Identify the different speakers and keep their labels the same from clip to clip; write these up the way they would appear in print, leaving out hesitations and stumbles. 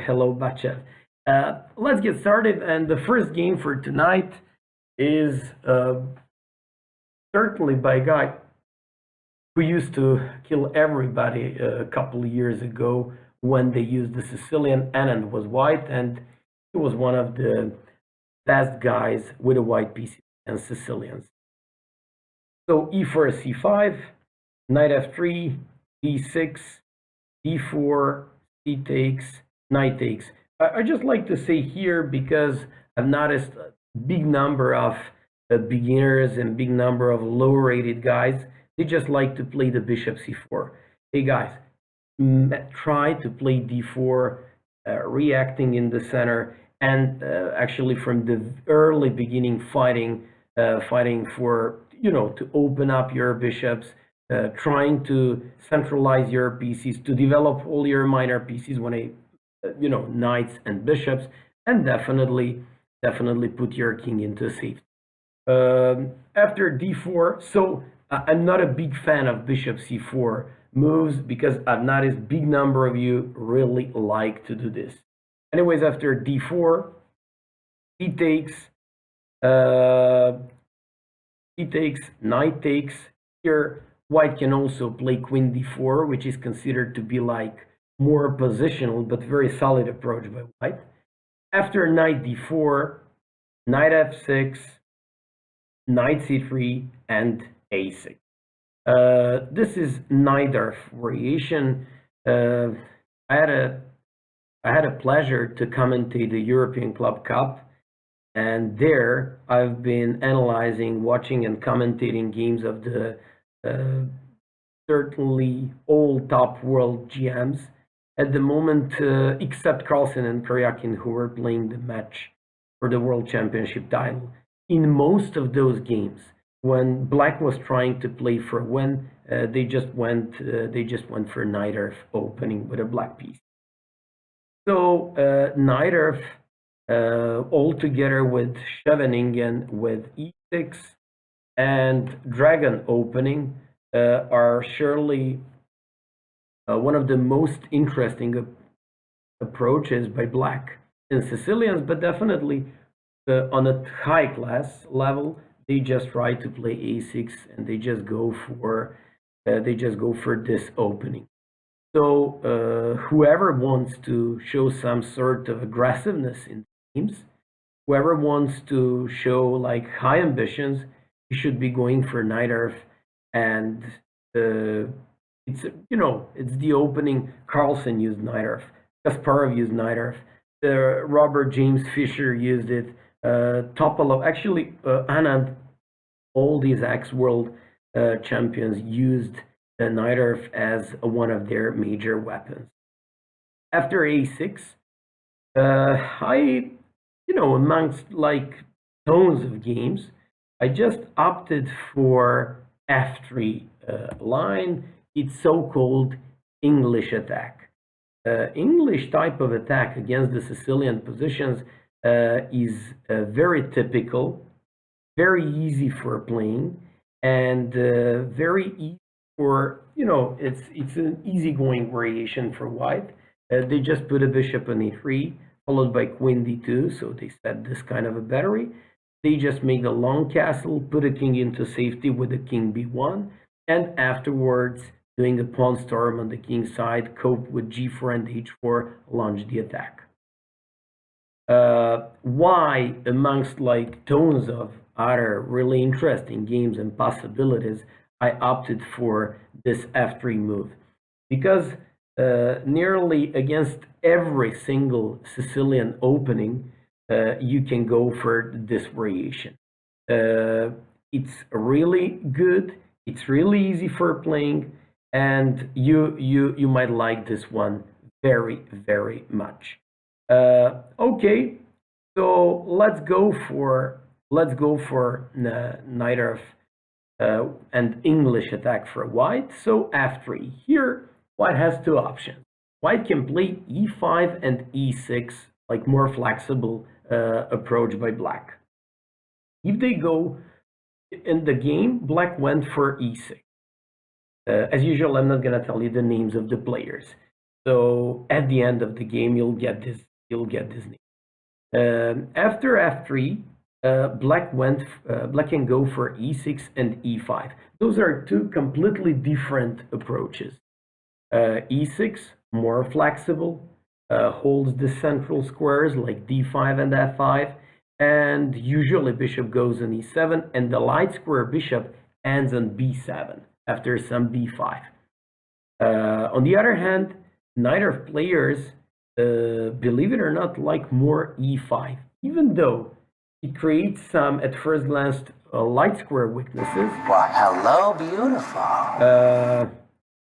Speaker 1: Hello, Bachev. Let's get started. And the first game for tonight is certainly by a guy who used to kill everybody a couple of years ago when they used the Sicilian and was white, and he was one of the best guys with a white PC and Sicilians. So e4, c5, knight f3, d6, d4, c takes, knight takes. I just like to say here, because I've noticed a big number of beginners and big number of low-rated guys, they just like to play the bishop c4. Hey guys, try to play d4, reacting in the center, and actually from the early beginning fighting for, to open up your bishops, trying to centralize your pieces, to develop all your minor pieces when knights and bishops, and definitely put your king into safety. After d4, so I'm not a big fan of bishop c4 moves, because I've noticed big number of you really like to do this. Anyways, after d4, he takes, knight takes. Here, white can also play queen d4, which is considered to be like more positional but very solid approach by white. After knight d4, knight f6, knight c3, and a6. This is neither variation. I had a pleasure to commentate the European Club Cup, and there I've been analyzing, watching, and commentating games of the certainly all top world GMs at the moment, except Carlsen and Karyakin, who were playing the match for the World Championship title. In most of those games, when black was trying to play for a win, they just went for knight f opening with a black piece. So knight f all together with Scheveningen with e6 and dragon opening are surely one of the most interesting approaches by black in Sicilians, but definitely on a high class level, they just try to play a6 and they just go for this opening. So whoever wants to show some sort of aggressiveness in games, whoever wants to show like high ambitions, he should be going for knight f, and it's the opening. Carlsen used knight f, Kasparov used knight f, Robert James Fisher used it, Topalov, actually Anand, all these ex-world champions used the knight f as one of their major weapons. After a6, amongst like tons of games, I just opted for f3 line. It's so-called English attack. English type of attack against the Sicilian positions is very typical, very easy for playing, and very easy for, it's an easygoing variation for white. They just put a bishop on e3, followed by queen d2, so they set this kind of a battery. They just make a long castle, put a king into safety with the king b1, and afterwards, doing a pawn storm on the king side, cope with g4 and h4, launch the attack. Why, amongst like tons of other really interesting games and possibilities, I opted for this f3 move? Because nearly against every single Sicilian opening, you can go for this variation. It's really good. It's really easy for playing, and you might like this one very, very much. Okay, so let's go for knight f and English attack for white. So f3. Here, white has two options. White can play e5 and e6, like more flexible approach by black. If they go in the game, black went for e6. As usual, I'm not going to tell you the names of the players. So at the end of the game, you'll get this name. After f3, black can go for e6 and e5. Those are two completely different approaches. E6, more flexible, holds the central squares like d5 and f5, and usually bishop goes on e7, and the light square bishop ends on b7 after some b5. On the other hand, neither players, believe it or not, like more e5, even though it creates some, at first glance, light square weaknesses.
Speaker 2: Well, hello, beautiful.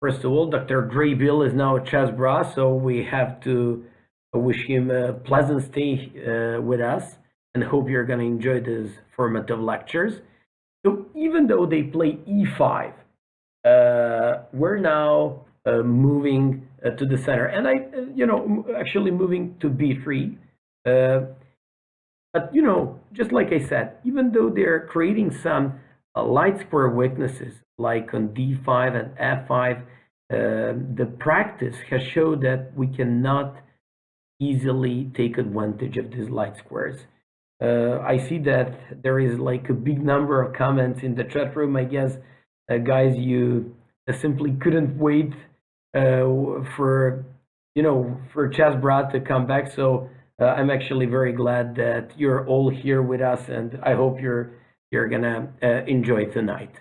Speaker 1: First of all, Dr. Graybill is now a chessbrah, so we have to wish him a pleasant stay with us and hope you're going to enjoy this format of lectures. So even though they play e5, we're now moving to the center, and actually moving to b3. But just like I said, even though they're creating some light square weaknesses like on d5 and f5, the practice has showed that we cannot easily take advantage of these light squares. I see that there is like a big number of comments in the chat room. I guess, guys, you simply couldn't wait for chessbrah to come back. So I'm actually very glad that you're all here with us, and I hope you're gonna enjoy tonight.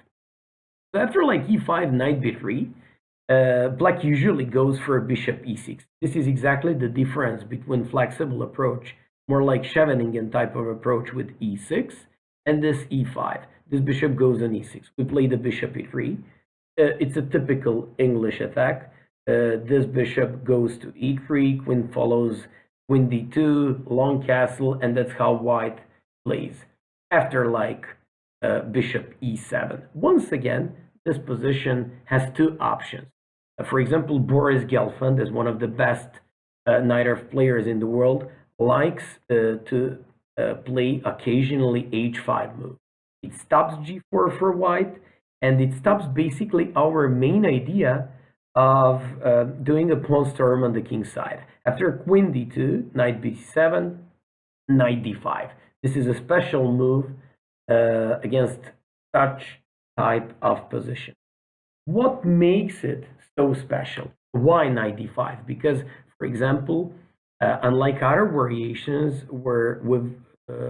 Speaker 1: So after like e5, knight b3, black usually goes for bishop e6. This is exactly the difference between flexible approach, more like Scheveningen type of approach with e6, and this e5. This bishop goes on e6. We play the bishop e3. It's a typical English attack. This bishop goes to e3, queen follows, queen d2, long castle, and that's how white plays. After like bishop e7. Once again, this position has two options. For example, Boris Gelfand is one of the best knight players in the world, likes to play occasionally h5 move. It stops g4 for white, and it stops basically our main idea of doing a pawn storm on the king's side. After queen d2, knight b7, knight d5. This is a special move against such type of position. What makes it so special? Why knight d5? Because, for example, unlike other variations where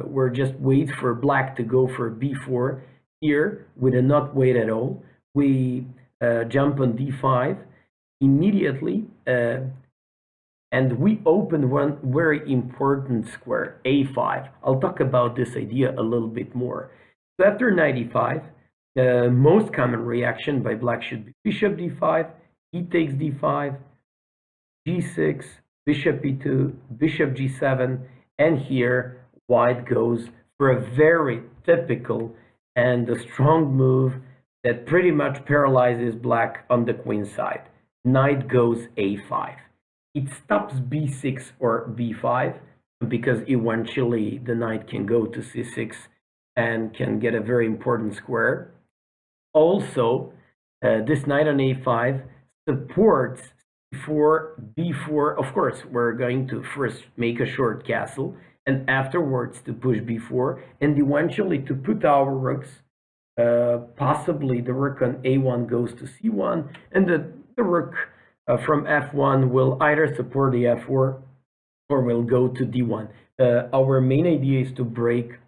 Speaker 1: we're just wait for black to go for b4, here we did not wait at all. We jump on d5 immediately, and we open one very important square, a5. I'll talk about this idea a little bit more. So after knight e5, the most common reaction by black should be bishop d5, he takes d5, g6, bishop e2, bishop g7, and here white goes for a very typical and a strong move that pretty much paralyzes black on the queen side. Knight goes a5. It stops b6 or b5 because eventually the knight can go to c6 and can get a very important square. Also, this knight on a5 supports b4. Of course, we're going to first make a short castle, and afterwards to push b4, and eventually to put our rooks. Possibly the rook on a1 goes to c1, and the rook from f1 will either support the f4 or will go to d1. Our main idea is to break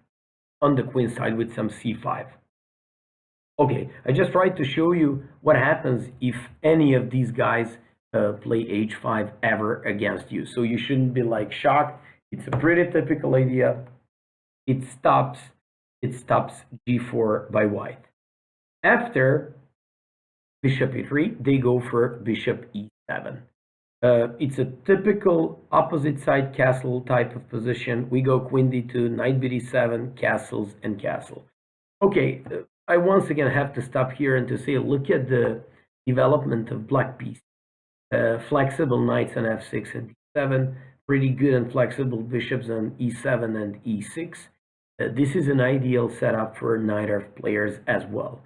Speaker 1: on the queen side with some c5. Okay, I just tried to show you what happens if any of these guys play h5 ever against you. So you shouldn't be like shocked. It's a pretty typical idea. It stops g4 by white. After bishop e3, they go for bishop e7. It's a typical opposite side castle type of position. We go queen d2, knight bd7, castles and castle. Okay, I once again have to stop here and to say, look at the development of black piece. Flexible knights on f6 and d7, pretty good and flexible bishops on e7 and e6. This is an ideal setup for knight players as well.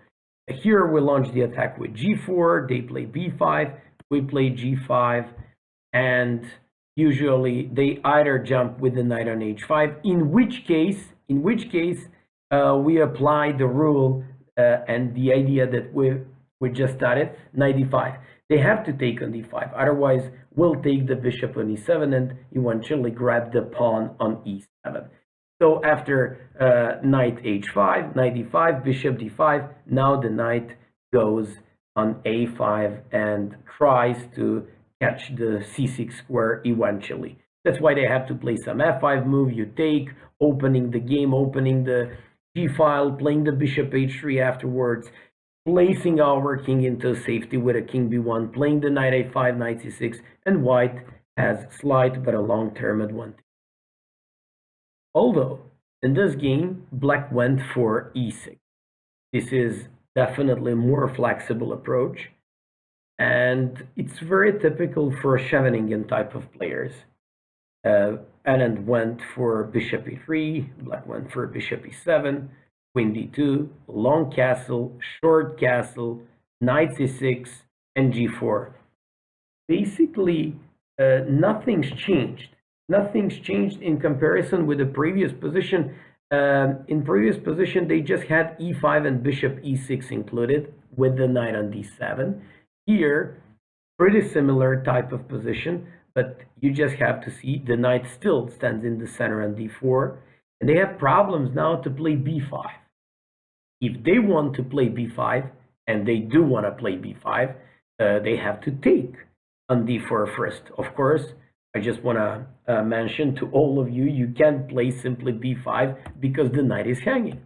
Speaker 1: Here we launch the attack with g4, they play b5, we play g5, and usually they either jump with the knight on h5, in which case we apply the rule and the idea that we just started, knight d5. They have to take on d5, otherwise we'll take the bishop on e7 and eventually grab the pawn on e7. So after knight h5, knight d5, bishop d5, now the knight goes on a5 and tries to catch the c6 square eventually. That's why they have to play some f5 move. You take, opening the game, opening the g file, playing the bishop h3 afterwards, placing our king into safety with a king b1, playing the knight a5, knight c6, and white has slight but a long-term advantage. Although in this game, black went for e6. This is definitely a more flexible approach, and it's very typical for Scheveningen type of players. Anand went for bishop e3, black went for bishop e7, queen d2, long castle, short castle, knight c6, and g4. Basically, nothing's changed. Nothing's changed in comparison with the previous position. In previous position, they just had e5 and bishop e6 included with the knight on d7. Here, pretty similar type of position, but you just have to see the knight still stands in the center on d4, and they have problems now to play b5. If they want to play b5, and they do want to play b5, they have to take on d4 first. Of course, I just want to mention to all of you, you can't play simply b5 because the knight is hanging.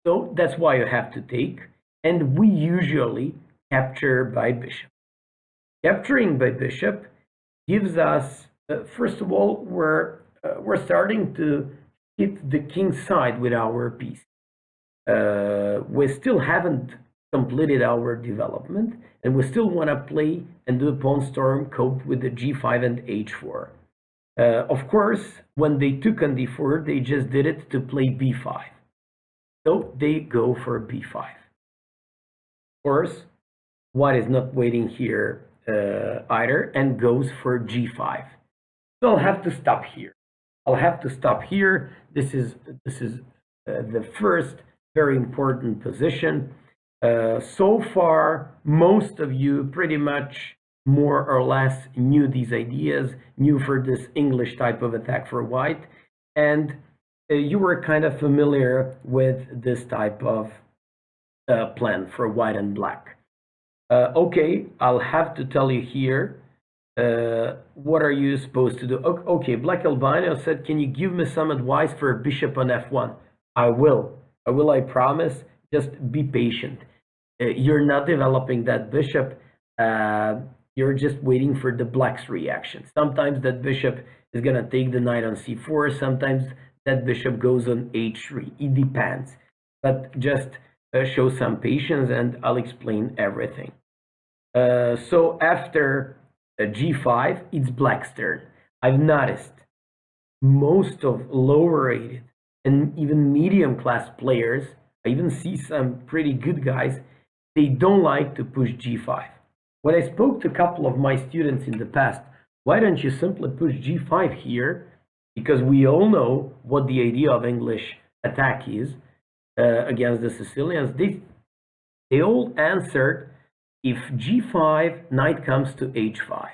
Speaker 1: So that's why you have to take, and we usually capture by bishop. Capturing by bishop gives us, first of all, we're starting to hit the king side with our piece. We still haven't completed our development, and we still want to play and do a pawn storm cope with the g5 and h4. Of course, when they took on d4, they just did it to play b5. So they go for b5. Of course, white is not waiting here either and goes for g5. So I'll have to stop here. This is the first very important position. So far, most of you pretty much more or less knew these ideas, knew for this English type of attack for white, and you were kind of familiar with this type of plan for white and black. Okay, I'll have to tell you here, what are you supposed to do? Okay, Black Albino said, can you give me some advice for bishop on f1? I will, I promise. Just be patient. You're not developing that bishop. You're just waiting for the black's reaction. Sometimes that bishop is going to take the knight on c4. Sometimes that bishop goes on h3. It depends. But just show some patience and I'll explain everything. So after g5, it's black's turn. I've noticed most of lower rated and even medium class players, I even see some pretty good guys, they don't like to push g5. When I spoke to a couple of my students in the past, why don't you simply push g5 here? Because we all know what the idea of English attack is against the Sicilians. They all answered, if g5, knight comes to h5.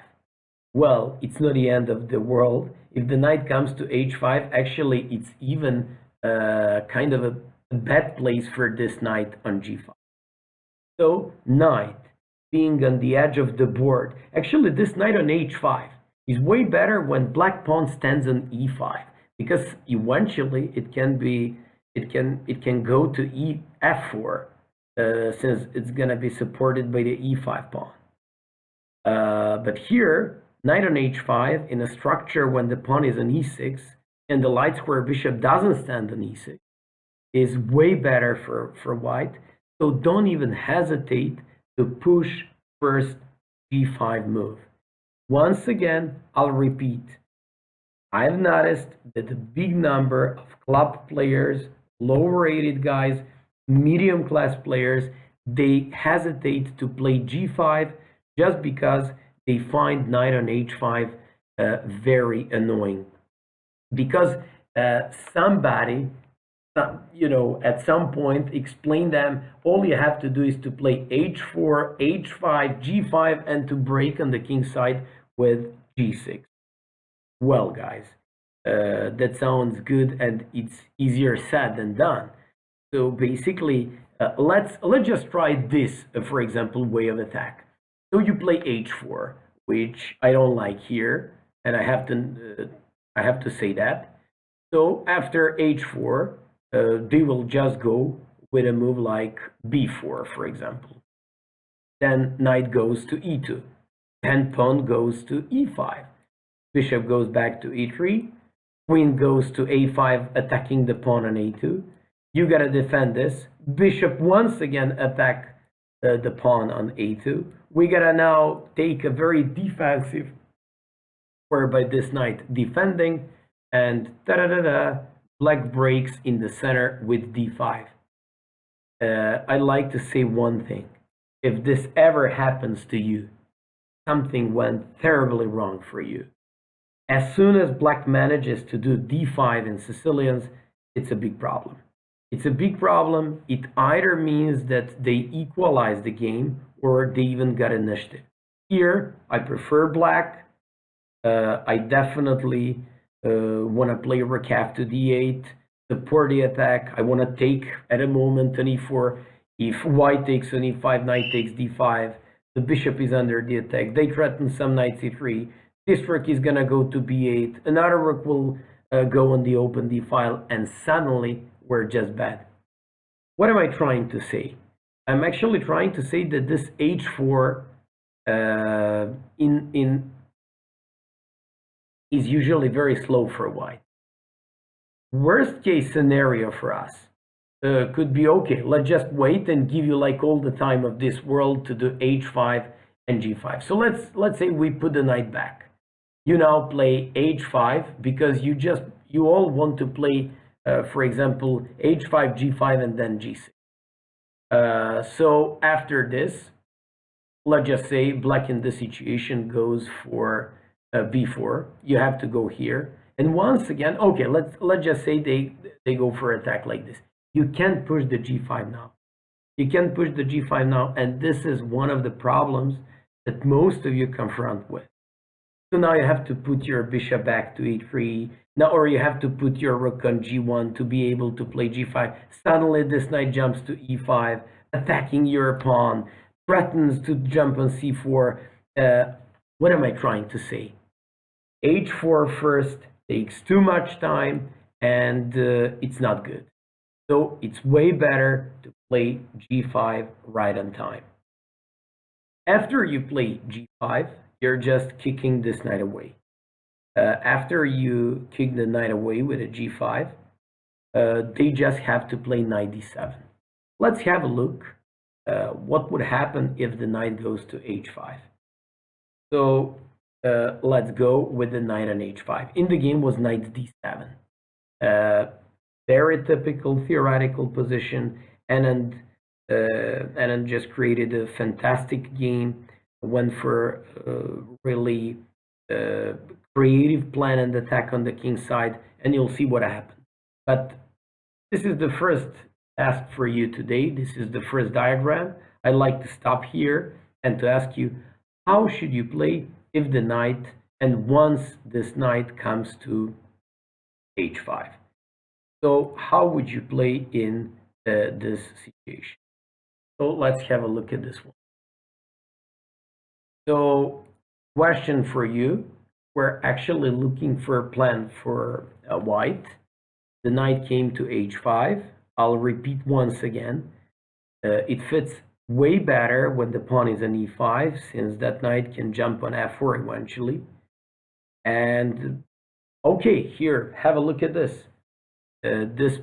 Speaker 1: Well, it's not the end of the world. If the knight comes to h5, actually it's even kind of a bad place for this knight on g5. So knight being on the edge of the board. Actually, this knight on h5 is way better when black pawn stands on e5, because eventually it can go to f4 since it's gonna be supported by the e5 pawn. But here, knight on h5 in a structure when the pawn is on e6 and the light square bishop doesn't stand on e6 is way better for white. So don't even hesitate to push first g5 move. Once again, I'll repeat. I've noticed that a big number of club players, low-rated guys, medium-class players, they hesitate to play g5 just because they find knight on h5 very annoying, because somebody, at some point explain them all you have to do is to play h4, h5, g5, and to break on the king side with g6. Well, guys, that sounds good, and it's easier said than done. So basically, let's just try this, for example, way of attack. So you play h4, which I don't like here, and I have to say that. So after h4, they will just go with a move like b4, for example. Then knight goes to e2. Then pawn goes to e5. Bishop goes back to e3. Queen goes to a5, attacking the pawn on a2. You gotta defend this. Bishop once again attack the pawn on a2. We gotta now take a very defensive, whereby this knight defending, and black breaks in the center with d5. I'd like to say one thing. If this ever happens to you, something went terribly wrong for you. As soon as black manages to do d5 in Sicilians, it's a big problem. It's a big problem. It either means that they equalize the game or they even got initiative. Here, I prefer black. I definitely want to play rook f to d8, support the attack. I want to take at a moment an e4. If white takes an e5, knight takes d5, the bishop is under the attack. They threaten some knight c3. This rook is going to go to b8. Another rook will go on the open d file, and suddenly we're just bad. What am I trying to say? I'm actually trying to say that this h4 is usually very slow for white. Worst case scenario for us could be, okay, let's just wait and give you like all the time of this world to do h5 and g5. So let's say we put the knight back. You now play h5 because you all want to play, for example, h5, g5, and then g6. So after this, let's just say black in this situation goes for b4. You have to go here, and once again, okay, let's just say they go for attack like this. You can't push the g5 now. You can't push the g5 now, and this is one of the problems that most of you confront with. So now you have to put your bishop back to e3, now, or you have to put your rook on g1 to be able to play g5. Suddenly this knight jumps to e5, attacking your pawn, threatens to jump on c4. What am I trying to say? h4 first takes too much time, and it's not good. So it's way better to play g5 right on time. After you play g5, you're just kicking this knight away. After you kick the knight away with a g5, they just have to play knight d7. Let's have a look. What would happen if the knight goes to h5? So let's go with the knight on h5. In the game was knight d7. Very typical theoretical position. And then just created a fantastic game. Went for really creative plan and attack on the king side, and you'll see what happened. But this is the first task for you today. This is the first diagram. I'd like to stop here and to ask you, how should you play if the knight, and once this knight comes to h5? So how would you play in this situation? So let's have a look at this one. So question for you, we're actually looking for a plan for white. The knight came to h5. I'll repeat once again. It fits way better when the pawn is on e5, since that knight can jump on f4 eventually. And okay, here, have a look at this. This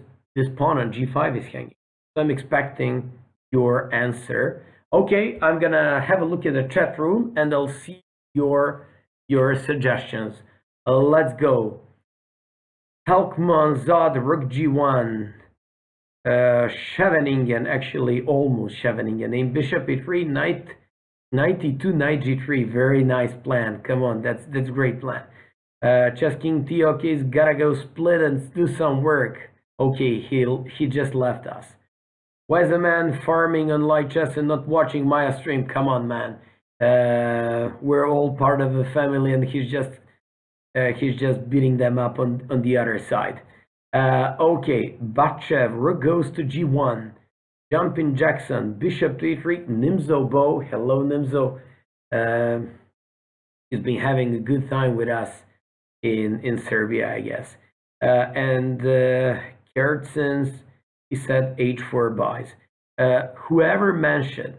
Speaker 1: pawn on g5 is hanging. So I'm expecting your answer. Okay, I'm gonna have a look at the chat room and I'll see your suggestions. Let's go. Halkman Zod, rook g1. Scheveningen, actually almost Scheveningen. Name bishop e3, knight e2, knight g3. Very nice plan. Come on, that's a great plan. Chess King T, okay, he's gotta go split and do some work. Okay, he just left us. Why is a man farming on light chess and not watching Maya stream? Come on, man. We're all part of a family, and he's just beating them up on the other side. Okay, Batchev, rook goes to g1. Jumping Jackson, bishop to e3. Nimzo Bo, hello Nimzo. He's been having a good time with us in Serbia, I guess. And Kertzens, he said h4 buys. Whoever mentioned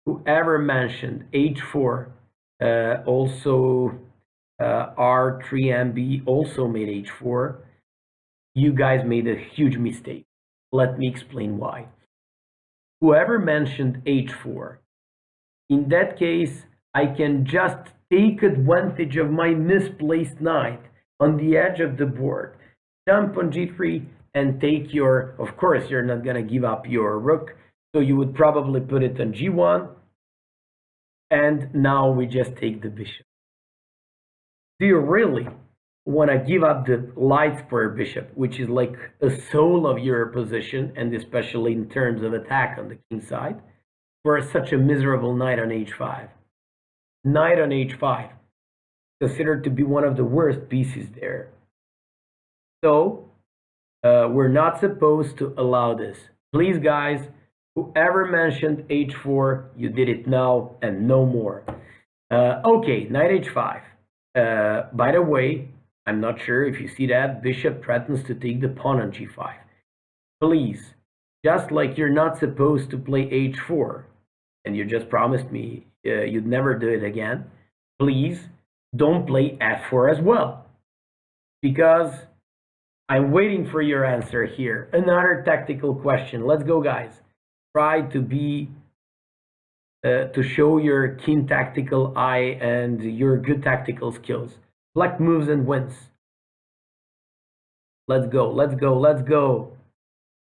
Speaker 1: h4, also R3MB also made h4. You guys made a huge mistake. Let me explain why. Whoever mentioned h4, in that case, I can just take advantage of my misplaced knight on the edge of the board, jump on g3 and take your, of course, you're not going to give up your rook, so you would probably put it on g1, and now we just take the bishop. Do you really want to give up the light square bishop, which is like a soul of your position, and especially in terms of attack on the king side, for such a miserable knight on h5? Knight on h5, considered to be one of the worst pieces there. So we're not supposed to allow this. Please, guys, whoever mentioned h4, you did it now and no more. Okay, knight h5. By the way, I'm not sure if you see that, bishop threatens to take the pawn on g5. Please, just like you're not supposed to play h4, and you just promised me you'd never do it again, please don't play f4 as well. Because I'm waiting for your answer here. Another tactical question. Let's go, guys. Try to be to show your keen tactical eye and your good tactical skills. Black moves and wins. Let's go, let's go, let's go.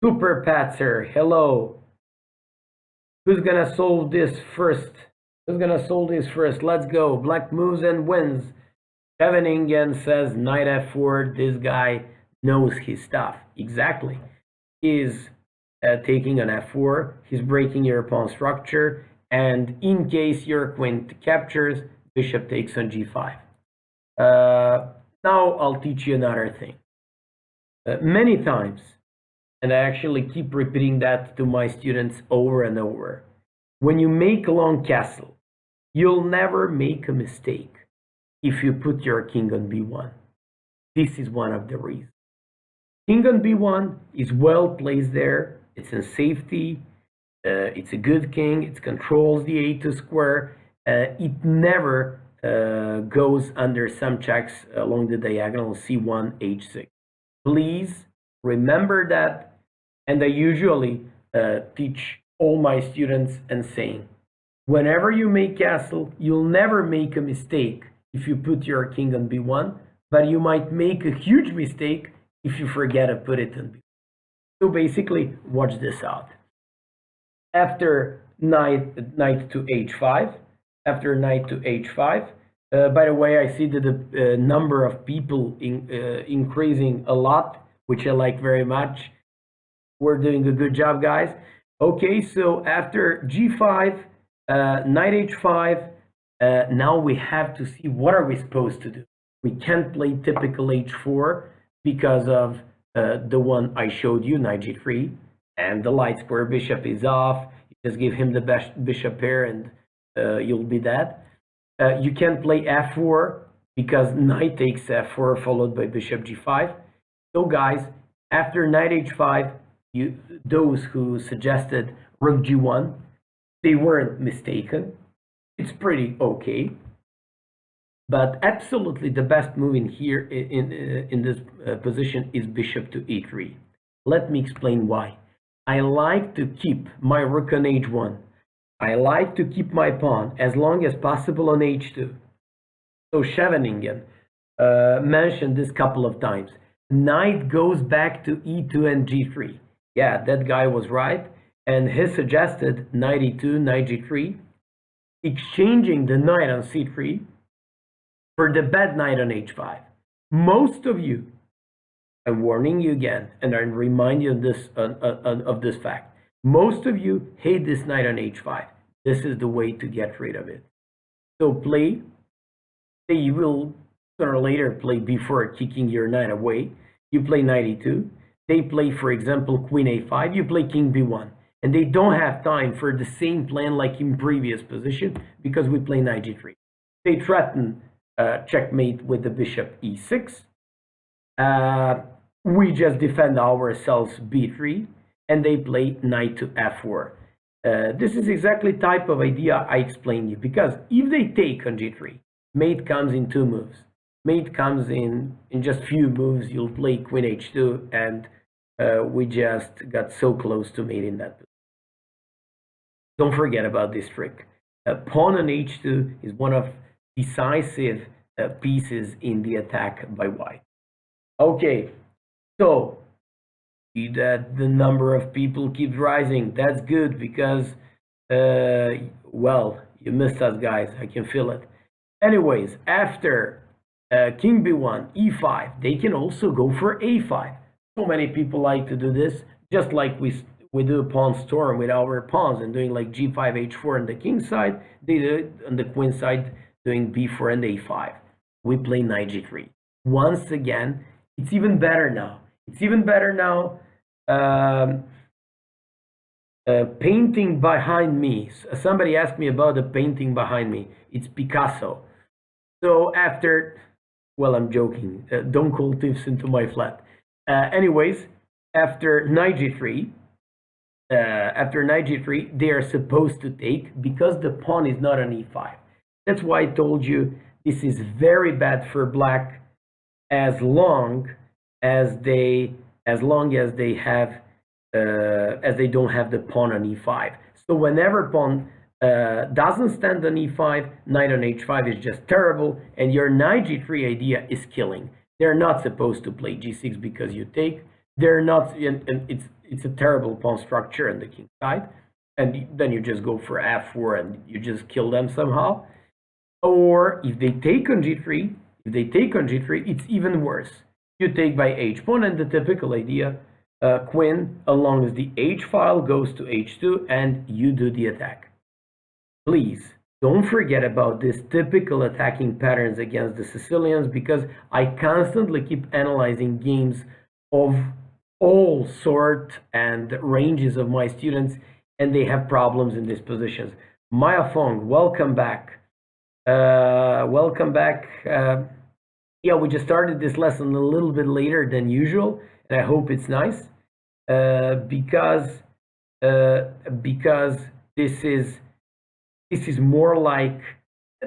Speaker 1: Super Patzer, hello. Who's gonna solve this first? Who's gonna solve this first? Let's go. Black moves and wins. Scheveningen says knight f4. This guy knows his stuff. Exactly. He's taking an f4. He's breaking your pawn structure. And in case your queen captures, bishop takes on g5. Now I'll teach you another thing. Many times, and I actually keep repeating that to my students over and over. When you make a long castle, you'll never make a mistake if you put your king on b1. This is one of the reasons. King on b1 is well placed there. It's in safety. It's a good king. It controls the a2 square. It never goes under some checks along the diagonal c1, h6. Please remember that. And I usually teach all my students and saying, whenever you make castle, you'll never make a mistake if you put your king on b1, but you might make a huge mistake if you forget to put it on b1. So basically, watch this out. After knight to h5, by the way, I see that the number of people increasing a lot, which I like very much. We're doing a good job, guys. Okay, so after g5, knight h5, now we have to see what are we supposed to do. We can't play typical h4 because of the one I showed you, knight g3, and the light square bishop is off. You just give him the best bishop pair and you'll be dead. You can't play f4 because knight takes f4 followed by bishop g5. So guys, after knight h5, those who suggested rook g1, they weren't mistaken. It's pretty okay. But absolutely the best move in here in this position is bishop to e3. Let me explain why. I like to keep my rook on h1. I like to keep my pawn as long as possible on h2. So Scheveningen mentioned this couple of times. Knight goes back to e2 and g3. Yeah, that guy was right. And he suggested knight e2, knight g3, exchanging the knight on c3 for the bad knight on h5. Most of you, I'm warning you again, and I remind you of this fact. Most of you hate this knight on h5. This is the way to get rid of it. So play, say you will sooner or later play before kicking your knight away. You play knight e2. They play, for example, queen a5. You play king b1. And they don't have time for the same plan like in previous position because we play knight g3. They threaten checkmate with the bishop e6. We just defend ourselves b3, and they play knight to f4. This is exactly the type of idea I explained you, because if they take on g3, mate comes in 2 moves. Mate comes in just few moves. You'll play queen h2, and we just got so close to mate in that position. Don't forget about this trick. Pawn on h2 is one of decisive pieces in the attack by white. Okay, so see that the number of people keeps rising. That's good because, well, you missed us, guys. I can feel it. Anyways, after king b1, e5, they can also go for a5. So many people like to do this, just like we do a pawn storm with our pawns and doing like g5, h4 on the king side. They do it on the queen side, doing b4 and a5. We play knight g3. Once again, it's even better now. It's even better now. Painting behind me. Somebody asked me about the painting behind me. It's Picasso. So after, well, I'm joking. Don't call thieves into my flat. Anyways, after knight g3, they are supposed to take because the pawn is not on e5. That's why I told you this is very bad for black as long as they have as they don't have the pawn on e5. So whenever pawn doesn't stand on e5, knight on h5 is just terrible, and your knight g3 idea is killing. They're not supposed to play g6 because you take. They're not, and it's a terrible pawn structure on the king side, and then you just go for f4 and you just kill them somehow. Or if they take on g3, it's even worse. You take by h pawn, and the typical idea, queen along with the h file goes to h2, and you do the attack. Please don't forget about these typical attacking patterns against the Sicilians, because I constantly keep analyzing games of all sorts and ranges of my students, and they have problems in these positions. Maya Fong, welcome back. Welcome back. Yeah, we just started this lesson a little bit later than usual, and I hope it's nice because this is more like,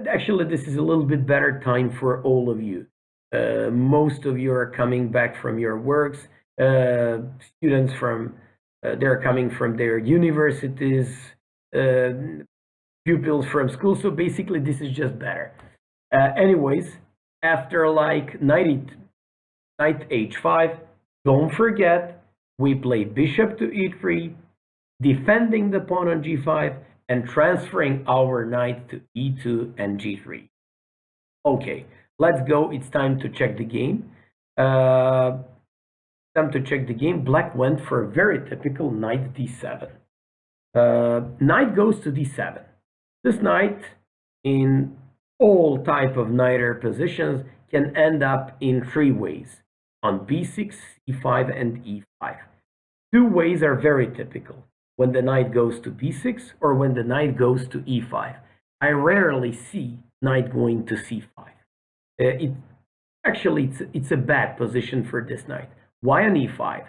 Speaker 1: actually this is a little bit better time for all of you. Most of you are coming back from your works. Students from they're coming from their universities. Pupils from school. So basically, this is just better. Anyways, after like knight h5, don't forget we play bishop to e3, defending the pawn on g5, and transferring our knight to e2 and g3. Okay, let's go. It's time to check the game. Black went for a very typical knight d7. Knight goes to d7. This knight, in all type of knighter positions, can end up in 3 ways: on b6, e5, and e5. 2 ways are very typical: when the knight goes to b6 or when the knight goes to e5. I rarely see knight going to c5. It's a bad position for this knight. Why on e5?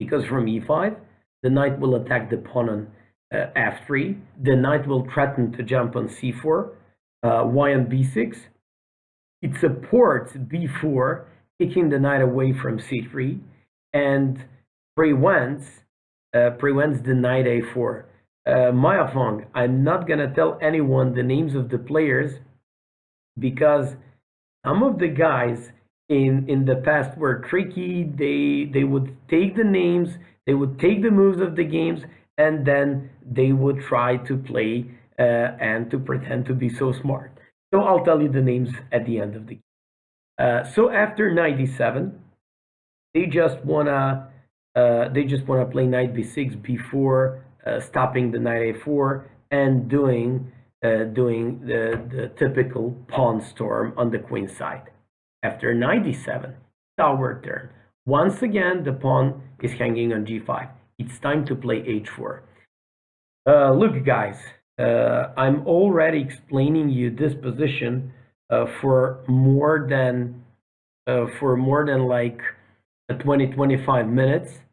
Speaker 1: Because from e5, the knight will attack the pawn on f3. The knight will threaten to jump on c4. Why on b6? It supports b4, kicking the knight away from c3, and prevents the knight a4. Maya Fong, I'm not gonna tell anyone the names of the players because some of the guys in the past were tricky. They would take the names, they would take the moves of the games, and then they would try to play and to pretend to be so smart. So I'll tell you the names at the end of the game. So after knight d7, they just wanna play knight b6 before stopping the knight a4 and doing the typical pawn storm on the queen side. After knight d7, it's our turn. Once again, the pawn is hanging on g5. It's time to play h4. Look, guys, I'm already explaining you this position for more than like 20-25 minutes.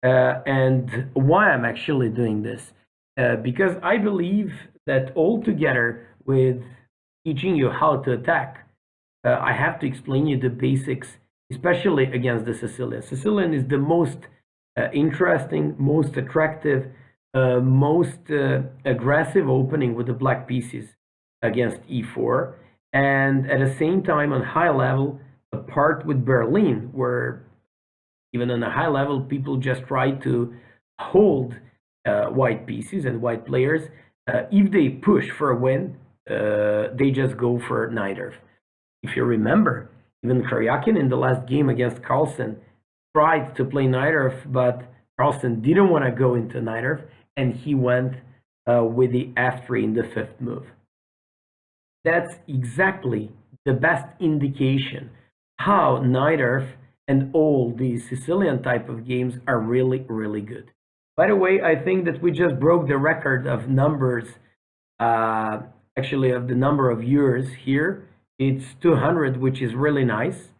Speaker 1: And why I'm actually doing this? Because I believe that altogether with teaching you how to attack, I have to explain you the basics, especially against the Sicilian. Sicilian is the most interesting, most attractive, most aggressive opening with the black pieces against e4, and at the same time on high level, apart with Berlin, where even on a high level, people just try to hold white pieces and white players. If they push for a win, they just go for knight. If you remember, even Karyakin in the last game against Carlsen tried to play knight, but Carlsen didn't want to go into knight, and he went with the f3 in the fifth move. That's exactly the best indication how knight and all these Sicilian type of games are really, really good. By the way, I think that we just broke the record of numbers, actually of the number of viewers here. It's 200, which is really nice.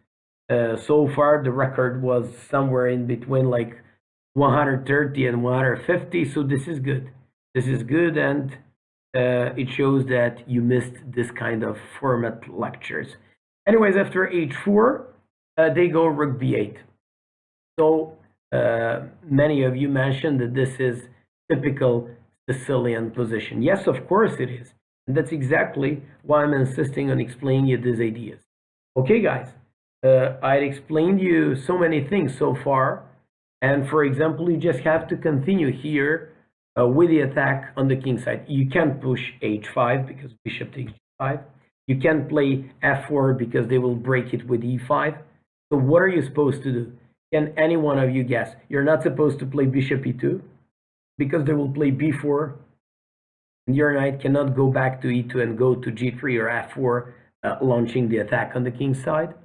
Speaker 1: So far, the record was somewhere in between like 130 and 150, so this is good. This is good, and it shows that you missed this kind of format lectures. Anyways, after h4, they go rook b8. So many of you mentioned that this is typical Sicilian position. Yes, of course it is. And that's exactly why I'm insisting on explaining you these ideas. Okay, guys, I explained you so many things so far. And for example, you just have to continue here with the attack on the king side. You can't push h5 because bishop takes g5. You can't play f4 because they will break it with e5. So what are you supposed to do? Can any one of you guess? You're not supposed to play bishop e2 because they will play b4. And your knight cannot go back to e2 and go to g3 or f4, launching the attack on the king side.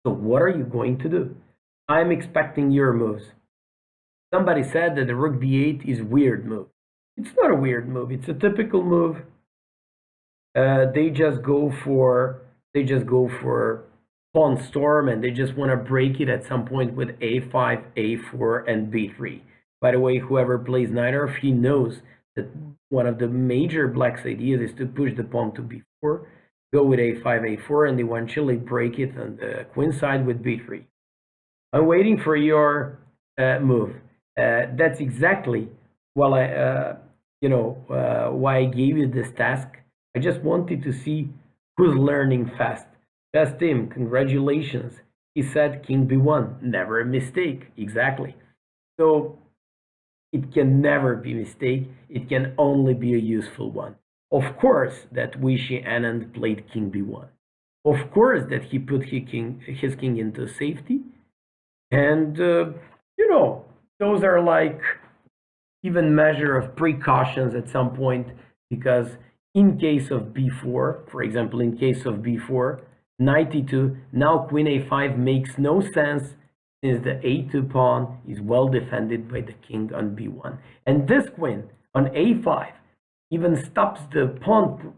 Speaker 1: So what are you going to do? I'm expecting your moves. Somebody said that the rook b8 is a weird move. It's not a weird move. It's a typical move. They just go for pawn storm, and they just want to break it at some point with a5, a4, and b3. By the way, whoever plays knight, he knows that one of the major black's ideas is to push the pawn to b4, go with a5, a4, and eventually break it on the queen side with b3. I'm waiting for your move. That's exactly why I gave you this task. I just wanted to see who's learning fast. Just him, congratulations. He said king b1, never a mistake. Exactly. So it can never be a mistake. It can only be a useful one. Of course that Vishy Anand played king b1. Of course that he put his king into safety. And, those are like even measure of precautions at some point, because in case of b4, for example, in case of b4, knight e2, now queen a5 makes no sense since the a2 pawn is well defended by the king on b1. And this queen on a5 even stops the pawn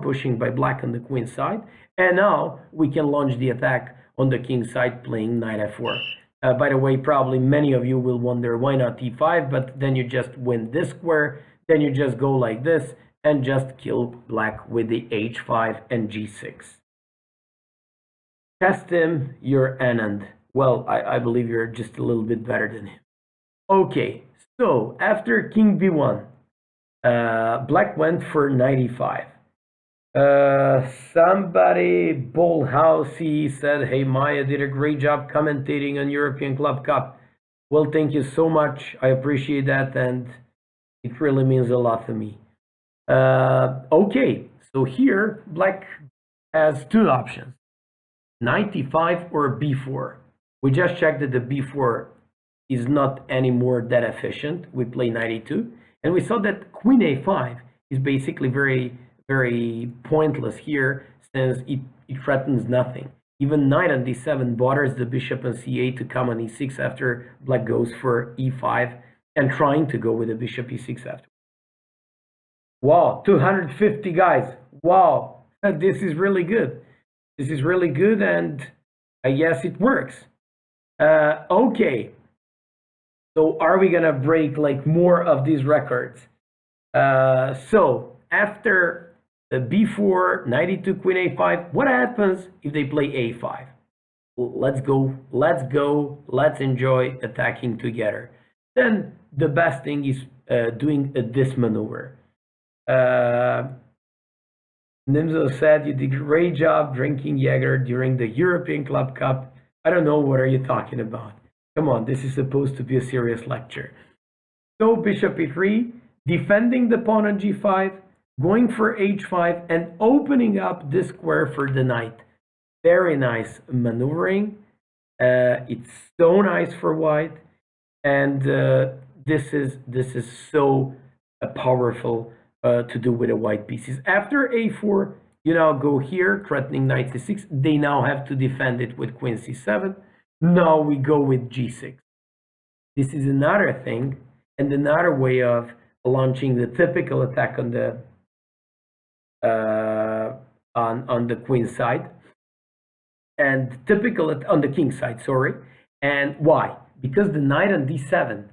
Speaker 1: pushing by black on the queen side. And now we can launch the attack on the king side playing knight f4. By the way, probably many of you will wonder why not e5, but then you just win this square, then you just go like this and just kill black with the h5 and g6. Test him, you're Anand. Well, I believe you're just a little bit better than him. Okay, so after king b1, black went for knight e5. Somebody, Bullhousey, said, hey, Maya did a great job commentating on European Club Cup. Well, thank you so much. I appreciate that, and it really means a lot to me. Okay, so here, black has two options. knight e5 or b4. We just checked that the b4 is not anymore that efficient. We play knight e2, and we saw that queen a5 is basically very, very pointless here since it threatens nothing. Even knight on d7 bothers the bishop on c8 to come on e6 after black goes for e5 and trying to go with the bishop e6 after. Wow, 250 guys. Wow, this is really good. This is really good, and I guess it works. Okay, so are we gonna break like more of these records? So after the b4, knight e2, queen a5, what happens if they play a5? Let's go, let's enjoy attacking together. Then the best thing is doing this maneuver. Nimzo said, you did a great job drinking Jaeger during the European Club Cup. I don't know what are you talking about. Come on, this is supposed to be a serious lecture. So bishop e3, defending the pawn on g5, going for h5, and opening up this square for the knight. Very nice maneuvering. It's so nice for white, and this is so powerful to do with the white pieces. After a4, you now go here, threatening knight c6. They now have to defend it with queen c7. Now we go with g6. This is another thing, and another way of launching the typical attack on the queen side, and typical on the king side. Sorry, and why? Because the knight on d7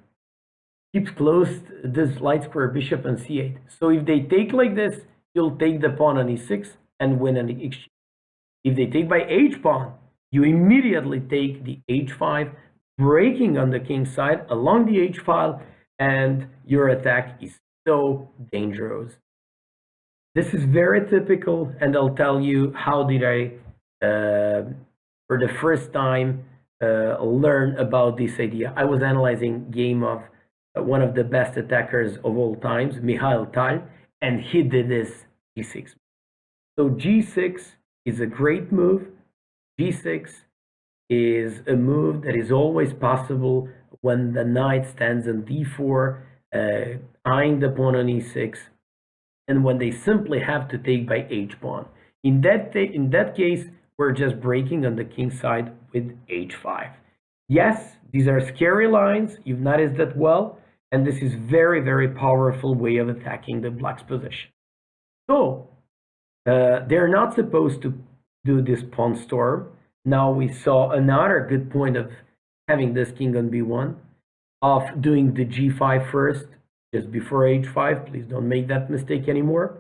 Speaker 1: keeps close this light square bishop on c8. So if they take like this, you'll take the pawn on e6 and win an exchange. If they take by h pawn, you immediately take the h5, breaking on the king side along the h file, and your attack is so dangerous. This is very typical, and I'll tell you how did I, for the first time, learn about this idea. I was analyzing game of one of the best attackers of all times, Mikhail Tal, and he did this g6. So g6 is a great move. g6 is a move that is always possible when the knight stands on d4, eyeing the pawn on e6, and when they simply have to take by h-pawn. In that case, we're just breaking on the king side with h5. Yes, these are scary lines. You've noticed that well. And this is very, very powerful way of attacking the black's position. So they're not supposed to do this pawn storm. Now we saw another good point of having this king on b1, of doing the g5 first, just before h5. Please don't make that mistake anymore.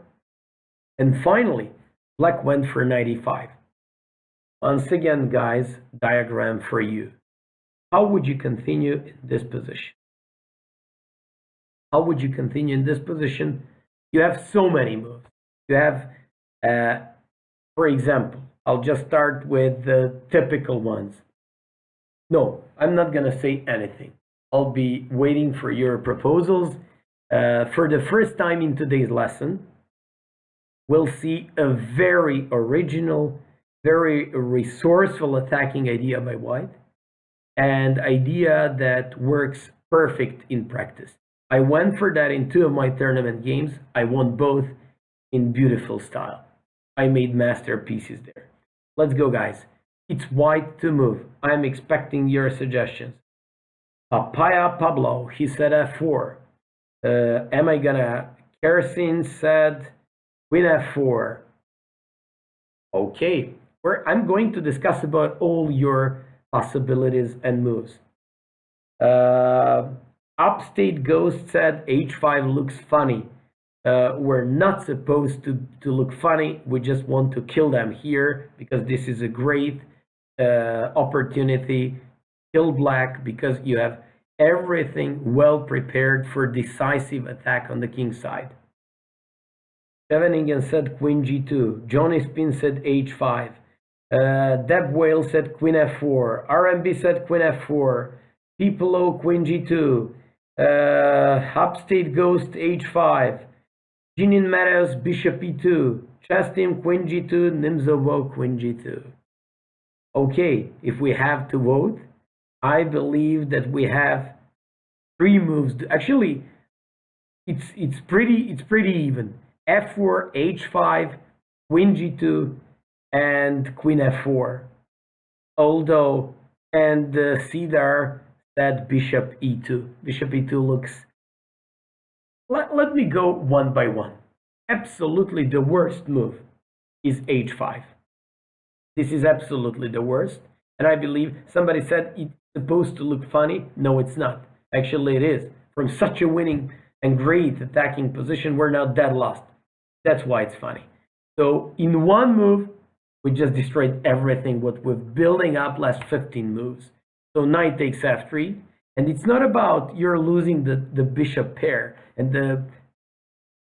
Speaker 1: And finally, black went for knight e5. Once again, guys, diagram for you. How would you continue in this position? How would you continue in this position? You have so many moves. You have, for example, I'll just start with the typical ones. No, I'm not going to say anything. I'll be waiting for your proposals. For the first time in today's lesson, we'll see a very original, very resourceful attacking idea by white, and idea that works perfect in practice. I went for that in 2 of my tournament games. I won both in beautiful style. I made masterpieces there. Let's go, guys. It's white to move. I'm expecting your suggestions. Papaya Pablo, he said f4. Am I gonna? Kersin said queen f4. Okay, I'm going to discuss about all your possibilities and moves. Upstate Ghost said h5 looks funny. We're not supposed to look funny. We just want to kill them here because this is a great opportunity. Kill black because you have everything well prepared for decisive attack on the king side. Scheveningen said queen g2. Johnny Spin said h5. Deb Whale said queen f4. RMB said queen f4. Pipolo queen g2. Upstate Ghost h5. Jinin Meadows bishop e2. Chess Team queen g2. Nimzovo queen g2. Okay, if we have to vote, I believe that we have three moves. Actually, it's pretty even. F4, H5, Queen G2, and Queen F4. Although, and Cedar said Bishop E2. Bishop E2 looks. Let me go one by one. Absolutely the worst move is H5. This is absolutely the worst. And I believe somebody said it's supposed to look funny. No, it's not. Actually, it is. From such a winning and great attacking position, we're now dead lost. That's why it's funny. So in one move, we just destroyed everything what we're building up last 15 moves. So knight takes f3. And it's not about you're losing the bishop pair and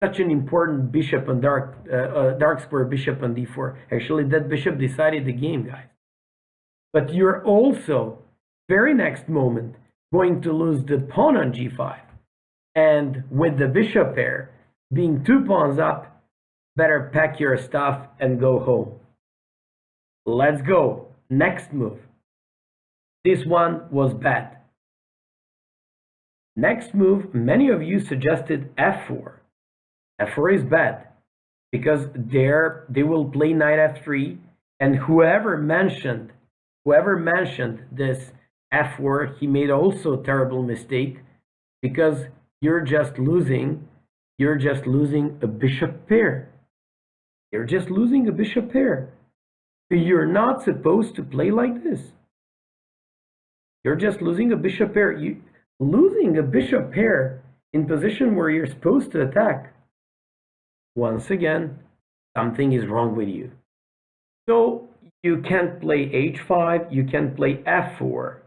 Speaker 1: such an important bishop on dark square bishop on d4. Actually, that bishop decided the game, guys. But you're also, very next moment, going to lose the pawn on g5. And with the bishop pair being 2 pawns up, better pack your stuff and go home. Let's go. Next move. This one was bad. Next move, many of you suggested f4. f4 is bad because there they will play knight f3, and whoever mentioned this f4, he made also a terrible mistake because you're just losing a bishop pair. You're just losing a bishop pair. You're not supposed to play like this. You're just losing a bishop pair. Losing a bishop pair in position where you're supposed to attack. Once again, something is wrong with you. So you can't play h5, you can play f4.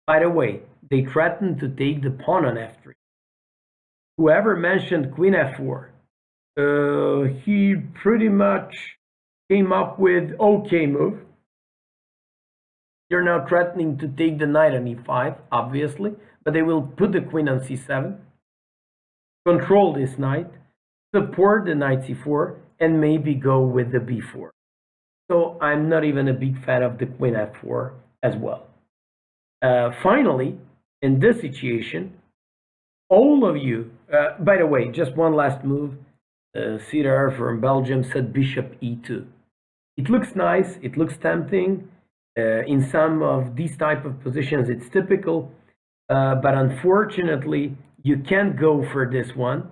Speaker 1: By the way, they threatened to take the pawn on f3. Whoever mentioned queen f4, he pretty much came up with okay move. You're now threatening to take the knight on e5, obviously, but they will put the queen on c7, control this knight, support the knight c4, and maybe go with the b4. So I'm not even a big fan of the queen f4 as well. Finally, in this situation, all of you, by the way, just one last move. Cedar from Belgium said bishop e2. It looks nice, it looks tempting. In some of these type of positions, it's typical. But unfortunately, you can't go for this one.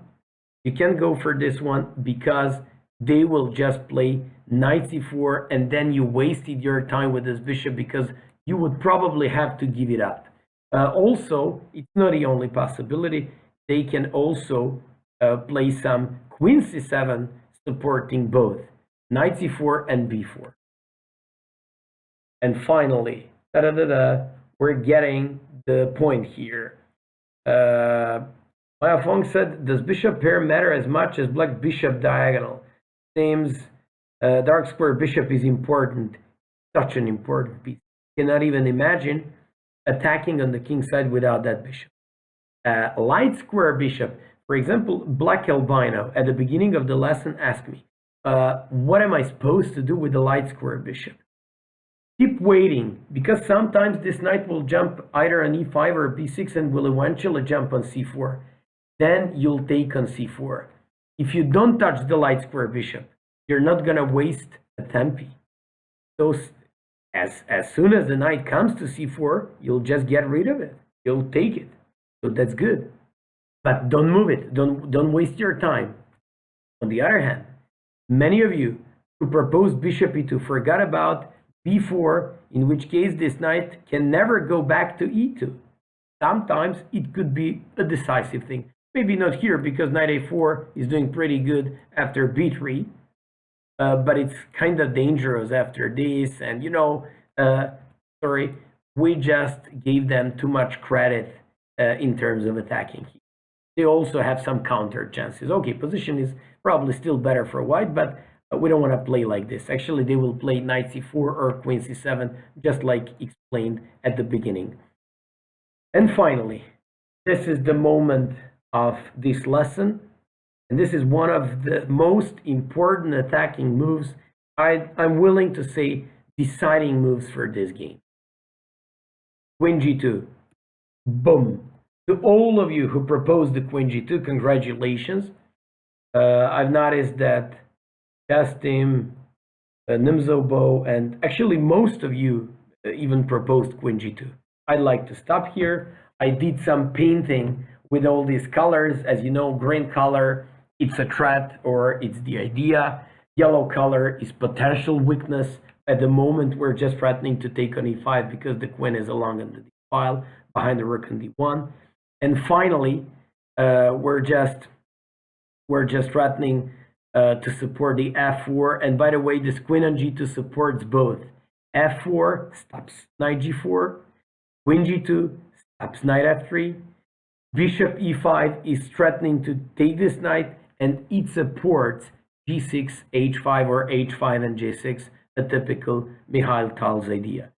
Speaker 1: You can't go for this one because they will just play knight c4, and then you wasted your time with this bishop because you would probably have to give it up. Also, it's not the only possibility. They can also play some queen c7 supporting both knight c4 and b4. And finally, we're getting the point here. Maya Fong said, does bishop pair matter as much as black bishop diagonal? Seems dark square bishop is important, such an important piece. Cannot even imagine attacking on the king side without that bishop. Light square bishop, for example, black albino at the beginning of the lesson asked me, what am I supposed to do with the light square bishop? Keep waiting, because sometimes this knight will jump either on e5 or b6 and will eventually jump on c4. Then you'll take on c4. If you don't touch the light square bishop, you're not going to waste a tempi. So as soon as the knight comes to c4, you'll just get rid of it. You'll take it. So that's good. But don't move it. Don't waste your time. On the other hand, many of you who proposed bishop e2 forgot about b4, in which case this knight can never go back to e2. Sometimes it could be a decisive thing. Maybe not here because knight a4 is doing pretty good after b3, but it's kind of dangerous after this. And sorry, we just gave them too much credit in terms of attacking. They also have some counter chances. Okay, position is probably still better for white, but we don't want to play like this. Actually, they will play knight c4 or queen c7, just like explained at the beginning. And finally, this is the moment of this lesson, and this is one of the most important attacking moves. I'm willing to say deciding moves for this game. Queen g2. Boom. To all of you who proposed the Queen g2, congratulations. I've noticed that Chess Team, Nimzobo, and actually most of you even proposed Queen g2. I'd like to stop here. I did some painting with all these colors. As you know, green color, it's a threat or it's the idea. Yellow color is potential weakness. At the moment, we're just threatening to take on e5 because the queen is along in the d file behind the rook on d1. And finally, we're just threatening to support the f4. And by the way, this queen on g2 supports both. f4 stops knight g4, queen g2 stops knight f3, bishop e5 is threatening to take this knight, and it supports g6, h5, or h5 and j6, a typical Mikhail Tal's idea.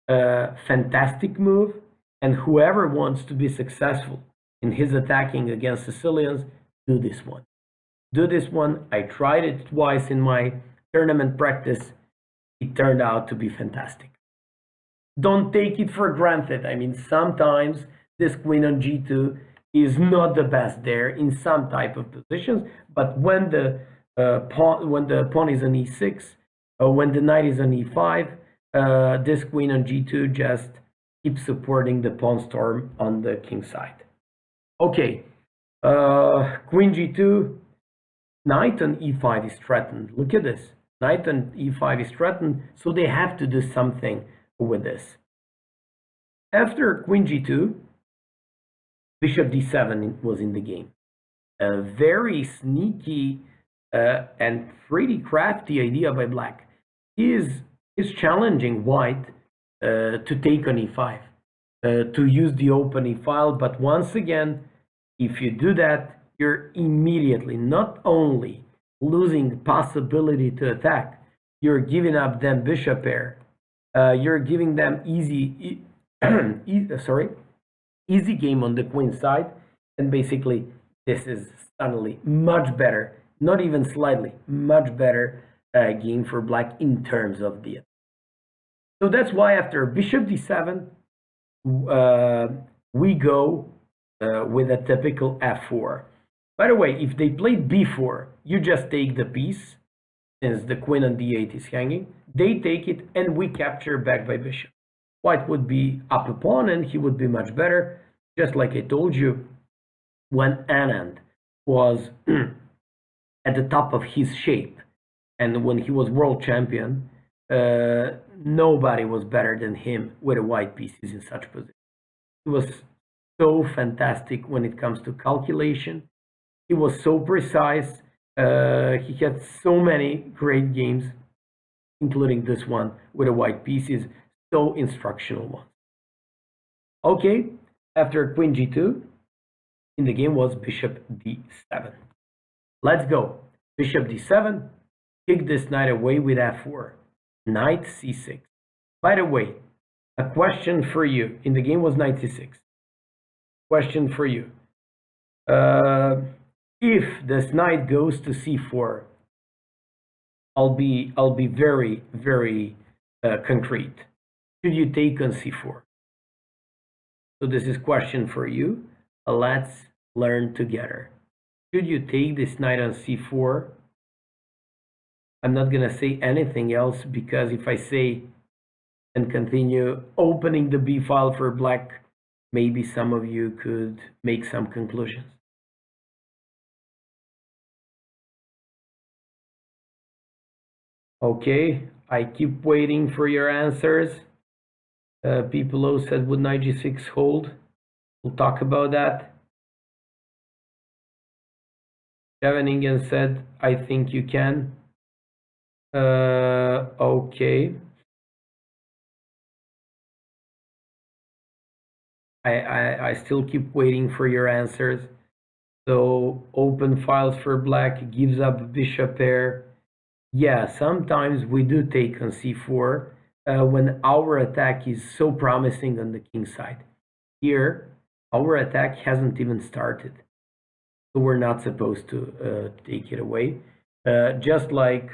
Speaker 1: Fantastic move, and whoever wants to be successful in his attacking against Sicilians, do this one. Do this one. I tried it twice in my tournament practice. It turned out to be fantastic. Don't take it for granted. I mean, sometimes this queen on g2 is not the best there in some type of positions, but when the pawn is on e6, or when the knight is on e5, this queen on g2 just keeps supporting the pawn storm on the king side. Okay, queen g2, knight on e5 is threatened. Look at this. Knight on e5 is threatened, so they have to do something with this. After queen g2, bishop d7 was in the game. A very sneaky and pretty crafty idea by black. He is challenging white to take on e5, to use the open e file. But once again, if you do that, you're immediately not only losing the possibility to attack, you're giving up them bishop pair. You're giving them easy game on the queen side, and basically this is suddenly much better, not even slightly, much better game for black in terms of the attack. So that's why after bishop d7, we go with a typical f4. By the way, if they played b4, you just take the piece, since the queen on d8 is hanging. They take it, and we capture back by bishop. White would be up a pawn, and he would be much better. Just like I told you, when Anand was at the top of his shape, and when he was world champion, nobody was better than him with the white pieces in such position. He was so fantastic when it comes to calculation. He was so precise. He had so many great games, including this one with the white pieces, so instructional ones. Okay, after queen g2, in the game was bishop d7. Let's go. Bishop d7, kick this knight away with f4. Knight c6. By the way, a question for you. In the game was knight c6. Question for you. If this knight goes to c4, I'll be very, very concrete. Should you take on c4? So this is question for you. Let's learn together. Should you take this knight on c4? I'm not gonna say anything else, because if I say and continue opening the b file for black, maybe some of you could make some conclusions. Okay, I keep waiting for your answers. People said, would knight g6 hold? We'll talk about that. Scheveningen said, I think you can. Okay. I still keep waiting for your answers. So open files for black, gives up bishop pair. Yeah, sometimes we do take on c4 when our attack is so promising on the king side. Here, our attack hasn't even started, so we're not supposed to take it away. Just like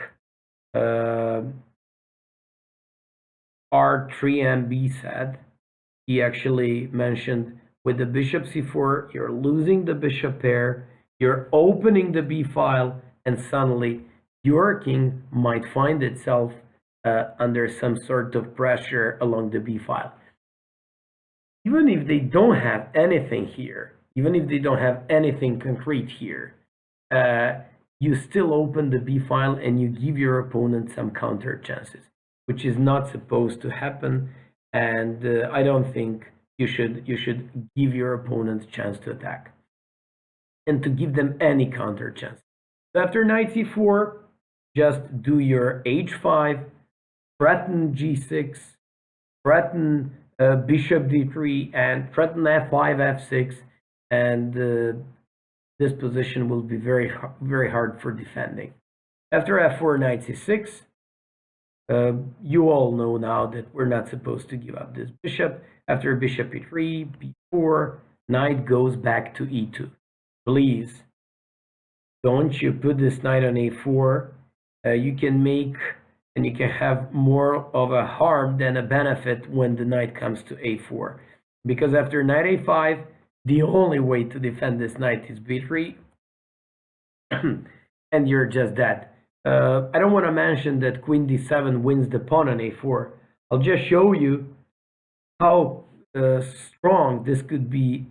Speaker 1: R3MB said. He actually mentioned with the bishop c4, you're losing the bishop pair, you're opening the b file, and suddenly your king might find itself under some sort of pressure along the b file. Even if they don't have anything here, even if they don't have anything concrete here, you still open the b file and you give your opponent some counter chances, which is not supposed to happen. And I don't think you should give your opponent a chance to attack and to give them any counter chance. So after knight c4, just do your h5, threaten g6, threaten bishop d3, and threaten f5, f6, and this position will be very hard for defending. After f4, knight c6, you all know now that we're not supposed to give up this bishop. After bishop e3, b4, knight goes back to e2. Please, don't you put this knight on a4. You can make and you can have more of a harm than a benefit when the knight comes to a4. Because after knight a5, the only way to defend this knight is b3, and you're just dead. I don't want to mention that queen d7 wins the pawn on a4. I'll just show you how strong this could be.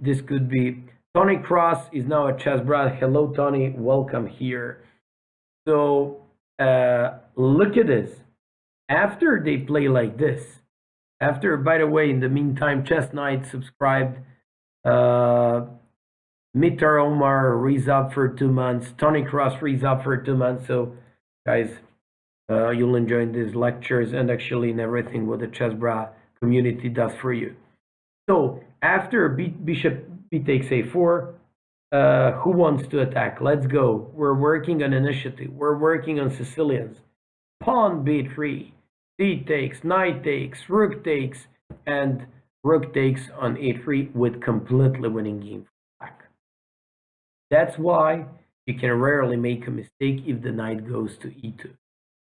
Speaker 1: Tony Cross is now a chessbrah. Hello, Tony. Welcome here. So look at this. After they play like this, after, by the way, in the meantime, Chess Knight subscribed. Mitar Omar re-up for 2 months. Tony Cross re-up for 2 months. So, guys, you'll enjoy these lectures and actually in everything what the chessbrah community does for you. So after bishop b takes a4, who wants to attack? Let's go. We're working on initiative. We're working on Sicilians. Pawn b3, c takes, knight takes, rook takes, and rook takes on a3 with completely winning game for black. That's why you can rarely make a mistake if the knight goes to e2.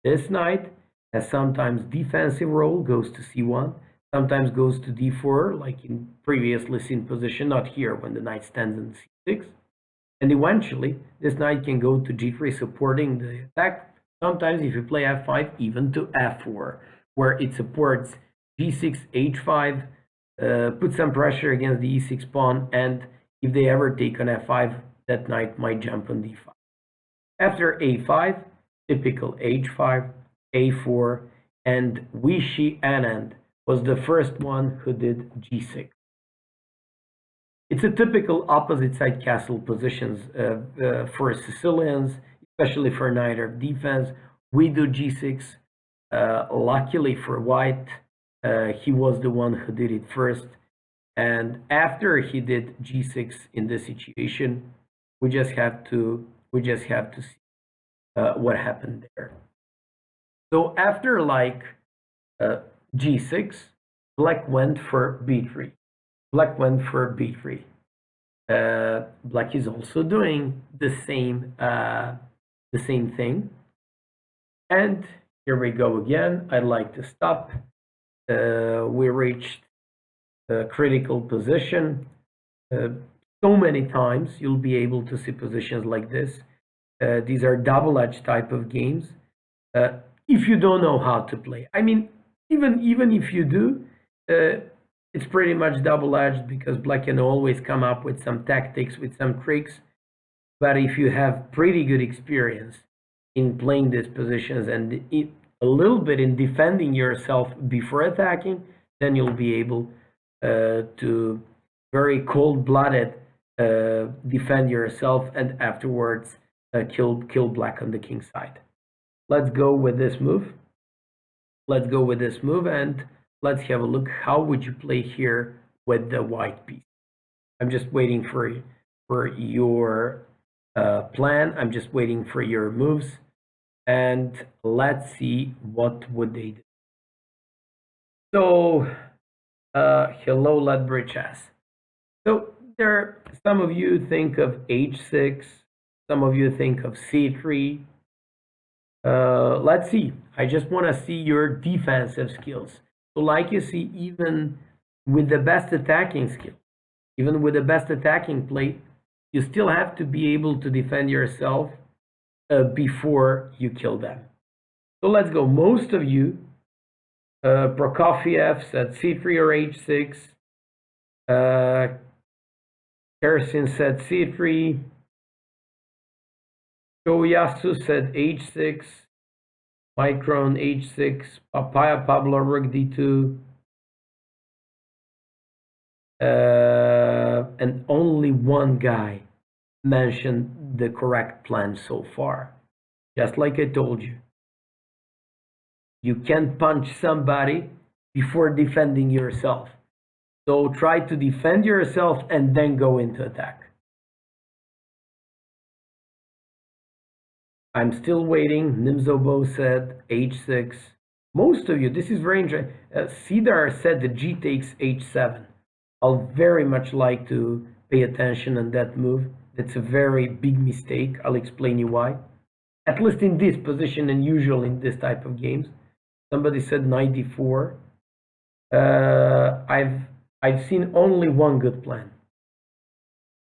Speaker 1: This knight has sometimes defensive role, goes to c1, sometimes goes to d4, like in previously seen position, not here when the knight stands in c6. And eventually, this knight can go to g3, supporting the attack. Sometimes if you play f5, even to f4, where it supports g6, h5, put some pressure against the e6 pawn, and if they ever take on f5, that knight might jump on d5. After a5, typical h5, a4, and Vishy Anand was the first one who did g6. It's a typical opposite side castle positions for Sicilians, especially for knight of defense. We do g6. Luckily for white, he was the one who did it first. And after he did g6 in this situation, we just have to see what happened there. So after like g6, black went for b3. Black went for b3. Black is also doing the same thing. And here we go again. I'd like to stop. We reached a critical position. So many times you'll be able to see positions like this. These are double-edged type of games. If you don't know how to play, I mean, even if you do, it's pretty much double-edged because black can always come up with some tactics, with some tricks. But if you have pretty good experience in playing these positions and a little bit in defending yourself before attacking, then you'll be able to very cold-blooded defend yourself and afterwards kill black on the king side. Let's go with this move. Let's go with this move and let's have a look. How would you play here with the white piece? I'm just waiting for your plan. I'm just waiting for your moves. And let's see what would they do. So, hello, Ledbridge Chess. So, some of you think of h6. Some of you think of c3. Let's see. I just want to see your defensive skills. So like you see, even with the best attacking skill, even with the best attacking play, you still have to be able to defend yourself before you kill them. So let's go. Most of you, Prokofiev said c3 or h6. Kersin said c3. Shoyasu said h6. Micron h6. Papaya Pablo rook d2. And only one guy mentioned the correct plan so far. Just like I told you. You can't punch somebody before defending yourself. So try to defend yourself and then go into attack. I'm still waiting. Nimzobo said h6. Most of you, this is very interesting. Cedar said the g takes h7. I'll very much like to pay attention on that move. That's a very big mistake. I'll explain you why. At least in this position and usually in this type of games. Somebody said knight d4. I've seen only one good plan.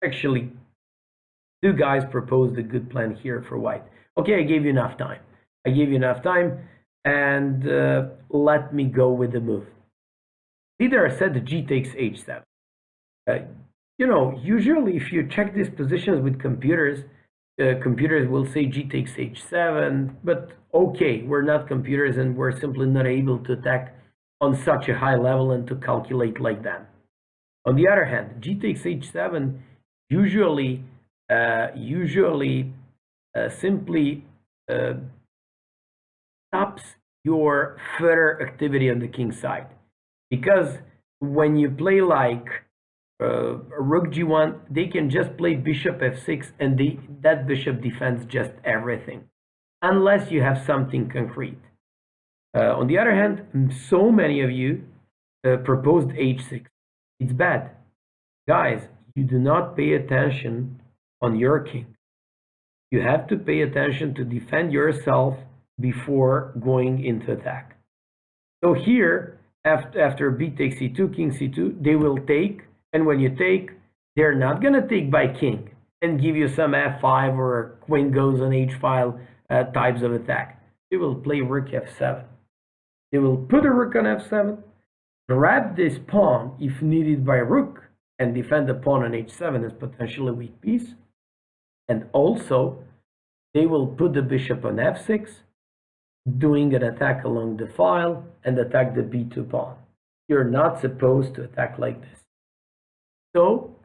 Speaker 1: Actually, two guys proposed a good plan here for white. Okay, I gave you enough time. And let me go with the move. Either said the g takes h7. Usually if you check these positions with computers, computers will say g takes h7, but okay, we're not computers and we're simply not able to attack on such a high level and to calculate like that. On the other hand, g takes h7 usually simply stops your further activity on the king side, because when you play like rook g1, they can just play bishop f6 and that bishop defends just everything, unless you have something concrete. On the other hand, so many of you proposed h6. It's bad. Guys, you do not pay attention on your king. You have to pay attention to defend yourself before going into attack. So here, after b takes c2, king c2, they will take, and when you take, they're not going to take by king and give you some f5 or queen goes on h-file types of attack. They will play rook f7. They will put a rook on f7, grab this pawn if needed by rook, and defend the pawn on h7 as potentially weak piece. And also, they will put the bishop on f6, doing an attack along the file, and attack the b2 pawn. You're not supposed to attack like this. So,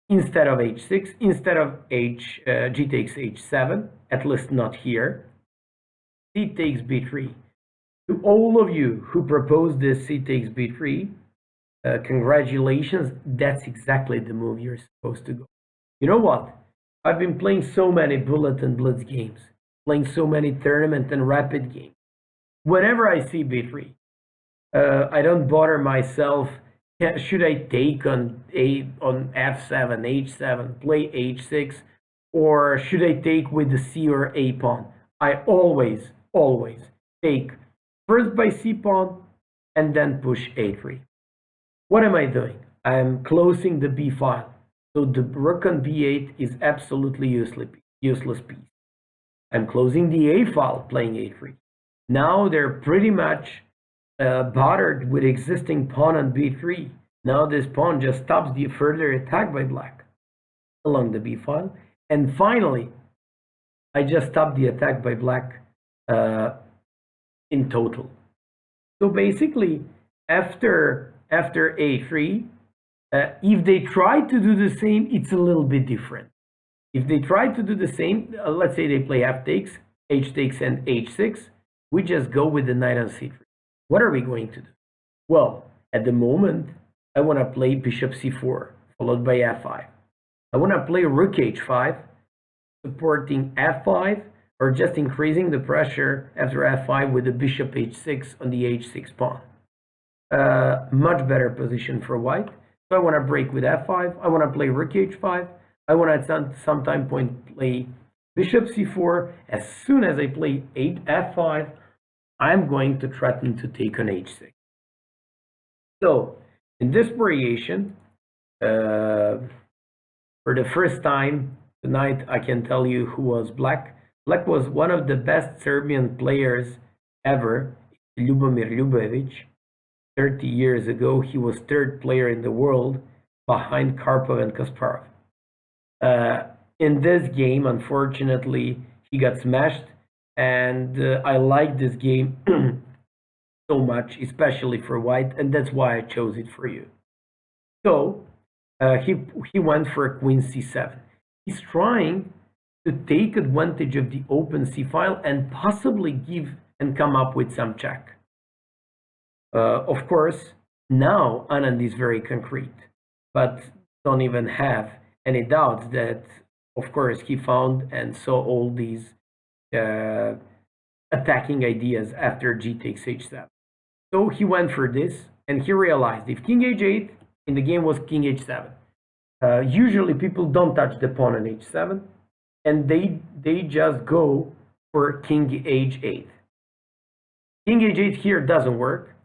Speaker 1: instead of h6, instead of g takes h7, at least not here, c takes b3. To all of you who proposed this c takes b3, congratulations, that's exactly the move you're supposed to go. You know what? I've been playing so many bullet and blitz games, playing so many tournament and rapid games. Whenever I see b3, I don't bother myself. Should I take on f7, h7, play h6, or should I take with the c or a pawn? I always take first by c pawn and then push a3. What am I doing? I am closing the b file. So the rook on b8 is absolutely useless piece. I'm closing the a file, playing a3. Now they're pretty much bothered with existing pawn on b3. Now this pawn just stops the further attack by black along the b file. And finally, I just stopped the attack by black in total. So basically, after a3, if they try to do the same, it's a little bit different. If they try to do the same, let's say they play f takes, h takes, and h6, we just go with the knight on c3. What are we going to do? Well, at the moment, I want to play bishop c4, followed by f5. I want to play rook h5, supporting f5, or just increasing the pressure after f5 with the bishop h6 on the h6 pawn. Much better position for white. So I want to break with f5. I want to play rook h5. I want to at some time point play bishop c4. As soon as I play f5, I'm going to threaten to take on h6. So, in this variation, for the first time tonight, I can tell you who was black. Black was one of the best Serbian players ever, Ljubomir Ljubovic. 30 years ago, he was third player in the world behind Karpov and Kasparov. In this game, unfortunately, he got smashed, and I like this game so much, especially for white, and that's why I chose it for you. So he went for a queen c7. He's trying to take advantage of the open c file and possibly give and come up with some check. Of course, now Anand is very concrete, but don't even have any doubts that, of course, he found and saw all these attacking ideas after g takes h7. So he went for this, and he realized if king h8, in the game was king h7. Usually people don't touch the pawn on h7, and they just go for king h8. King h8 here doesn't work.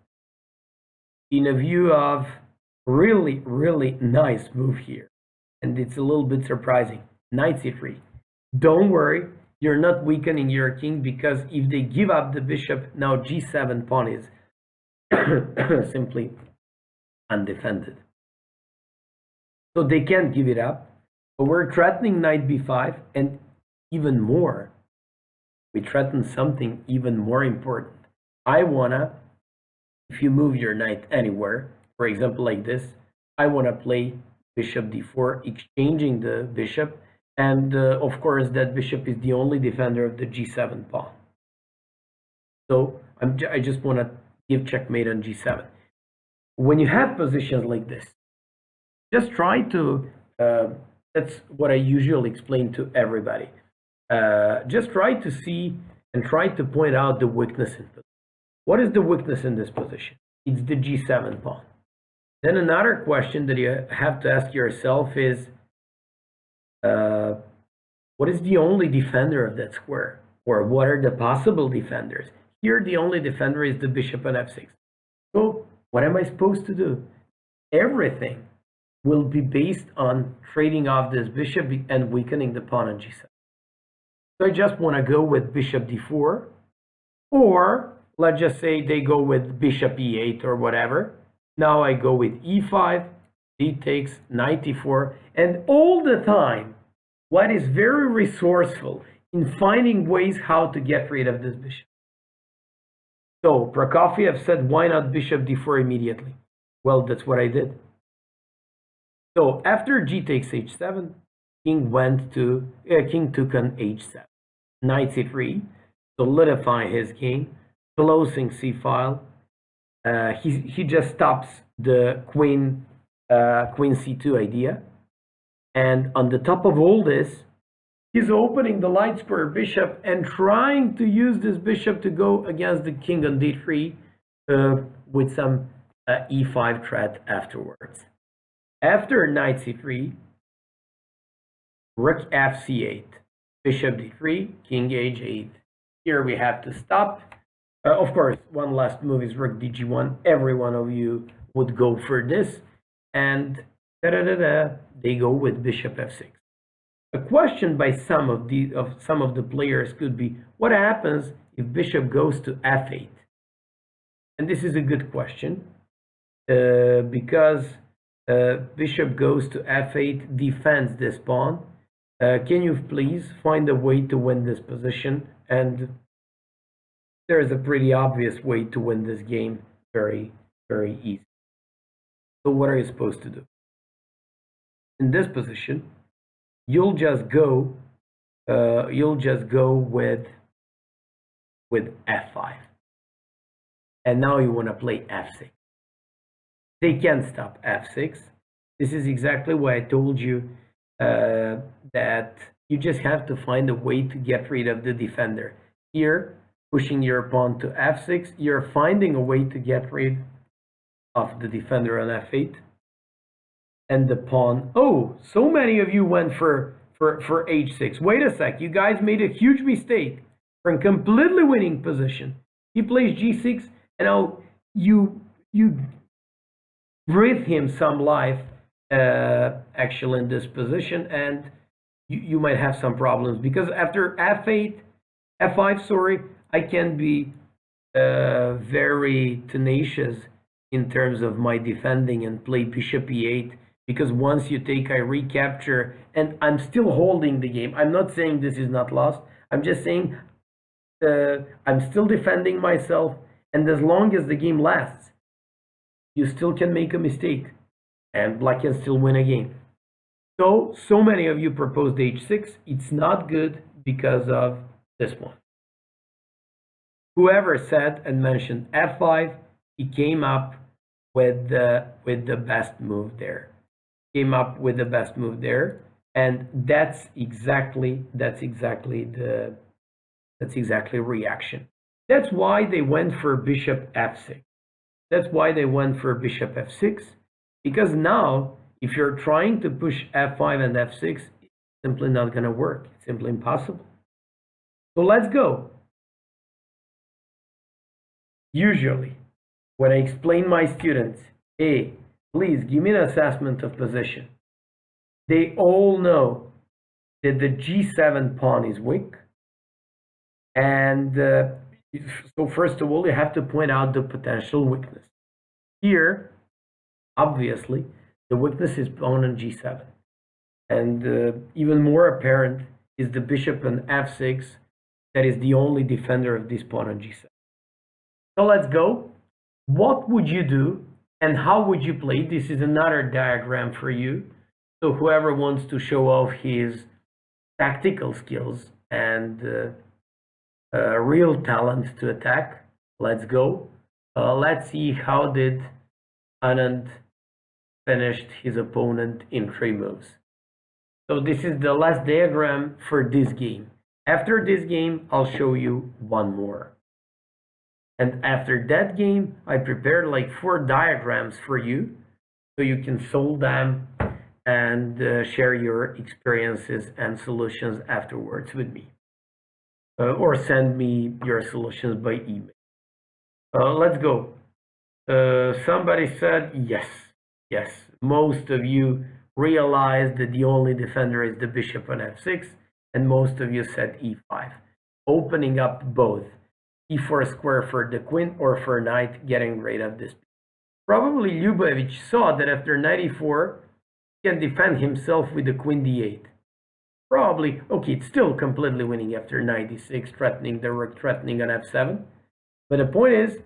Speaker 1: In a view of really, really nice move here, and it's a little bit surprising. Knight c3. Don't worry, you're not weakening your king, because if they give up the bishop, now g7 pawn is simply undefended. So they can't give it up, but we're threatening knight b5, and even more, we threaten something even more important. I wanna, if you move your knight anywhere, for example like this, I wanna play bishop d4, exchanging the bishop, and of course that bishop is the only defender of the g7 pawn. So I just wanna give checkmate on g7. When you have positions like this, just try to, that's what I usually explain to everybody. Just try to see and try to point out the weakness in this. What is the weakness in this position? It's the g7 pawn. Then another question that you have to ask yourself is, what is the only defender of that square? Or what are the possible defenders? Here the only defender is the bishop on f6. So what am I supposed to do? Everything will be based on trading off this bishop and weakening the pawn on g7. So I just want to go with bishop d4, or let's just say they go with bishop e8 or whatever. Now I go with e5, d takes, knight e4, and all the time, what is very resourceful in finding ways how to get rid of this bishop. So Prokofiev said, why not bishop d4 immediately? Well, that's what I did. So after g takes h7, king took on h7. Knight c3, solidifying his game, closing c file. He just stops the queen c2 idea, and on the top of all this, he's opening the light square bishop and trying to use this bishop to go against the king on d3 with some e5 threat afterwards. After knight c3, rook fc8, bishop d3, king h8. Here we have to stop. Of course, one last move is rook dg1. Every one of you would go for this, and they go with bishop f6. A question by some of the players could be, what happens if bishop goes to f8? And this is a good question, because bishop goes to f8 defends this pawn. Can you please find a way to win this position? And there is a pretty obvious way to win this game, very, very easy. So what are you supposed to do? In this position, you'll just go with f5. And now you want to play f6. They can't stop f6. This is exactly why I told you that you just have to find a way to get rid of the defender. Here, pushing your pawn to f6, you're finding a way to get rid of the defender on f8. And the pawn, oh, so many of you went for h6. Wait a sec, you guys made a huge mistake. From completely winning position, he plays g6, and now you breathe him some life actually in this position, and you might have some problems because after f8, f5, sorry, I can be very tenacious in terms of my defending and play bishop e8, because once you take, I recapture, and I'm still holding the game. I'm not saying this is not lost. I'm just saying I'm still defending myself, and as long as the game lasts, you still can make a mistake, and black can still win a game. So many of you proposed h6. It's not good because of this one. Whoever said and mentioned f5, he came up with the best move there. Came up with the best move there, and that's exactly reaction. That's why they went for bishop f6. That's why they went for bishop f6, because now if you're trying to push f5 and f6, it's simply not going to work. It's simply impossible. So let's go. Usually, when I explain my students, hey, please give me an assessment of position, they all know that the g7 pawn is weak. And so first of all, you have to point out the potential weakness. Here, obviously, the weakness is pawn on g7. And even more apparent is the bishop on f6 that is the only defender of this pawn on g7. So let's go. What would you do and how would you play? This is another diagram for you. So whoever wants to show off his tactical skills and real talent to attack, let's go. Let's see how did Anand finished his opponent in 3 moves. So this is the last diagram for this game. After this game, I'll show you one more. And after that game, I prepared like 4 diagrams for you, so you can solve them and share your experiences and solutions afterwards with me. Or send me your solutions by email. Let's go. Somebody said yes. Most of you realized that the only defender is the bishop on f6, and most of you said e5, opening up both e4 square for the queen or for knight, getting rid of this. Probably Lyubovich saw that after knight e4, he can defend himself with the queen d8. Probably, okay, it's still completely winning after knight d6, threatening the rook, threatening on f7. But the point is,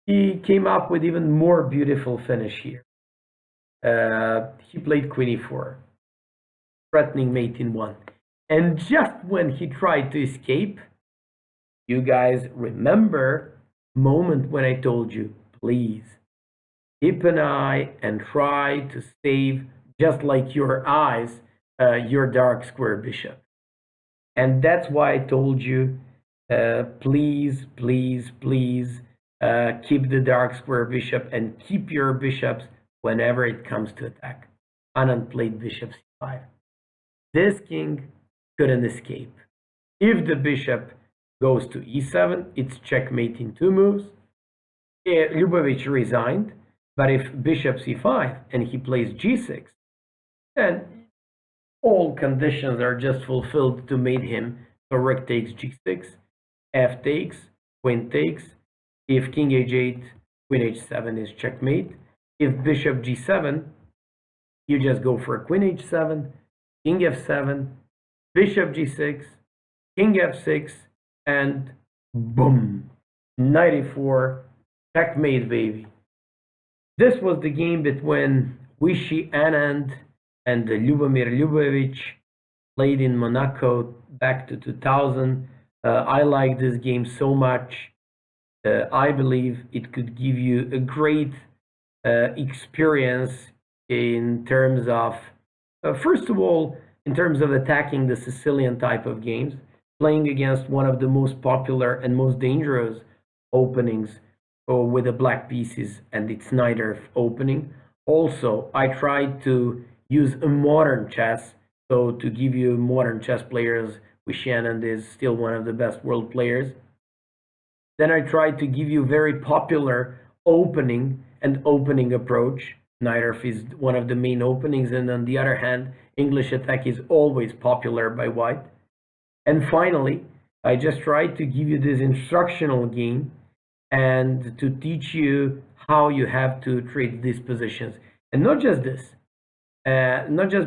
Speaker 1: he came up with even more beautiful finish here. He played queen e4, threatening mate in 1. And just when he tried to escape, you guys remember the moment when I told you, please keep an eye and try to save, just like your eyes, your dark square bishop. And that's why I told you, please keep the dark square bishop and keep your bishops whenever it comes to attack. Anand played bishop c5. This king couldn't escape. If the bishop goes to e7, it's checkmate in 2 moves. Lyubovich resigned, but if bishop c5 and he plays g6, then all conditions are just fulfilled to mate him. So rook takes g6, f takes, queen takes. If king h8, queen h7 is checkmate. If bishop g7, you just go for queen h7, king f7, bishop g6, king f6, and boom, knight e4, checkmate, baby. This was the game between Vishy Anand and Lyubomir Lyubovich, played in Monaco back to 2000. I like this game so much. I believe it could give you a great experience in terms of, first of all, in terms of attacking the Sicilian type of games, playing against one of the most popular and most dangerous openings with the black pieces, and it's neither opening. Also, I tried to use a modern chess, so to give you modern chess players, Vishy Anand is still one of the best world players. Then I tried to give you very popular opening an opening approach. Knight f is one of the main openings, and on the other hand, English attack is always popular by white. And finally, I just tried to give you this instructional game and to teach you how you have to trade these positions. And not just this, not just